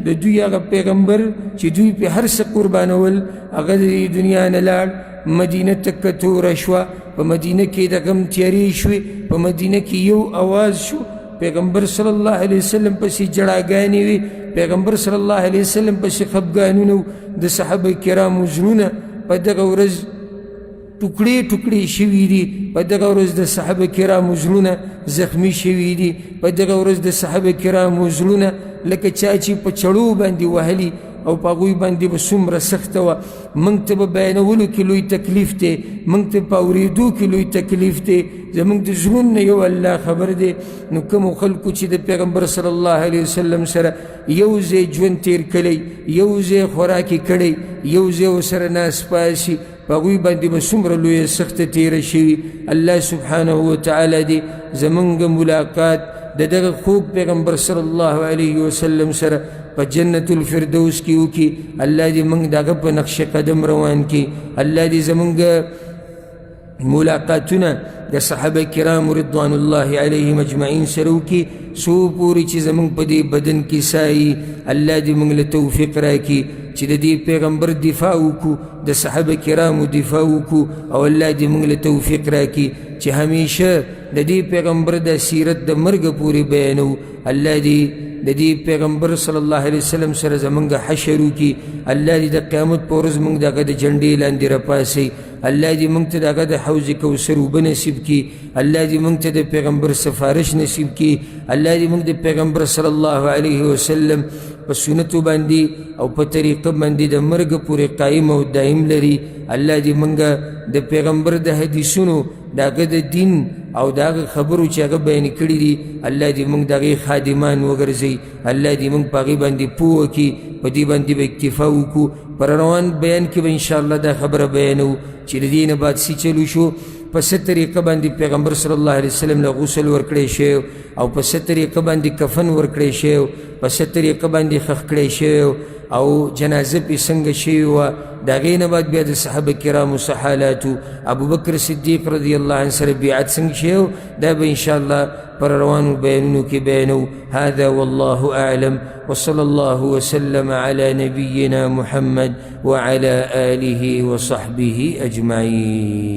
د دوی هغه پیغمبر چې دوی په هر څه قربانول هغه د دنیا نه لاړ مدینه تکه توره شوه په مدینه کې د غم تیارې شوې په مدینه کې یو اواز شو پیغمبر صلی الله علیه وسلم پسې جړاګانې وي پیغمبر صلی الله علیه وسلم پسې خفګانونه د صحابه کرامو زړونه په دغه ورځ ټوکړې ټوکړې شوي دي په دغه ورځ د صحابه کرامو زړونه زخمي شوي دي په دغه ورځ د صحابه کرامو زړونه لکه چا چې په چړو باندې وهلي او په هغوی باندې به څومره سخته وه. موږ ته به بیانولو کې لوی تکلیف دی، موږ ته په اورېدو کې لوی تکلیف دی. زموږ د زړونو نه یو الله خبر دی. نو کومو خلکو چې د پیغمبر صلی الله علیه وسلم سره یو ځای ژوند تیر کړی، یو ځای خوراک یې کړی، یو ځای ورسره ناست پاسي، په هغوی باندې به څومره لویه سخته تېره شوي. الله سبحانه وتعالی دې زموږ ملاقات د دغه خوږ پیغمبر صلی الله علیه وسلم سره په جنت الفردوس کې وکړي. الله دې موږ د هغه په نقش قدم روان کړي. الله دې زموږ ملاقاتونه د صحابه کرام رضوان الله علیهم اجمعین سره وکړي، څو پورې چې زموږ په دې بدن کې سایي. الله دې موږ له توفیق راکړي چې د دې پیغمبر دفاع وکړو، د صحابه کرامو دفاع وکړو، او الله دې موږ له توفیق راکړي چې همیشه د دې پیغمبر د سیرت د مرګ پورې بیانو. الله دې د دې پیغمبر صلی الله علیه وسلم سره زمونږ حشر وکړي. الله دې د قیامت په ورځ موږ د هغه د جنډې لاندې راپاسئ. الله دې موږ ته د هغه د حوض کوثر اوبه نصیب کړي. الله دې موږ ته د پیغمبر سفارش نصیب کړي. الله دې موږ د پیغمبر صلی الله علیه وسلم په سنتو باندې او په طریقه باندې د مرګ پورې قایم او دائم لري. الله دې موږ د پیغمبر د حدیثونو د هغه د دین او د هغه خبرو چې هغه بیان کړي دي، الله دې موږ د هغې خادمان وګرځوي. الله دې موږ په هغې باندې پوه کړي، په دې باندې به اکتفا وکړو. پر روان بیان کې به انشاءالله دا خبره بیانو چې د دې نه بعد څه چلو شو، په څه طریقه باندې پیغمبر صلی الله علیه وسلم له غسل ورکړی شوی، او په څه طریقه باندې کفن ورکړی شوی، په څه طریقه باندې خښ کړی شوی، او جنازه پې څنګه شوې وه. د هغې نه بعد بیا د صحابه کرامو څه حالاتو، ابوبکر صدیق رضی الله عنه سره بیعت څنګه شوی، دا به انشاءالله پر روانو بیانونو کې بیانو. هذا والله اعلم، وصلى الله وسلم على نبينا محمد وعلى آله وصحبه أجمعين.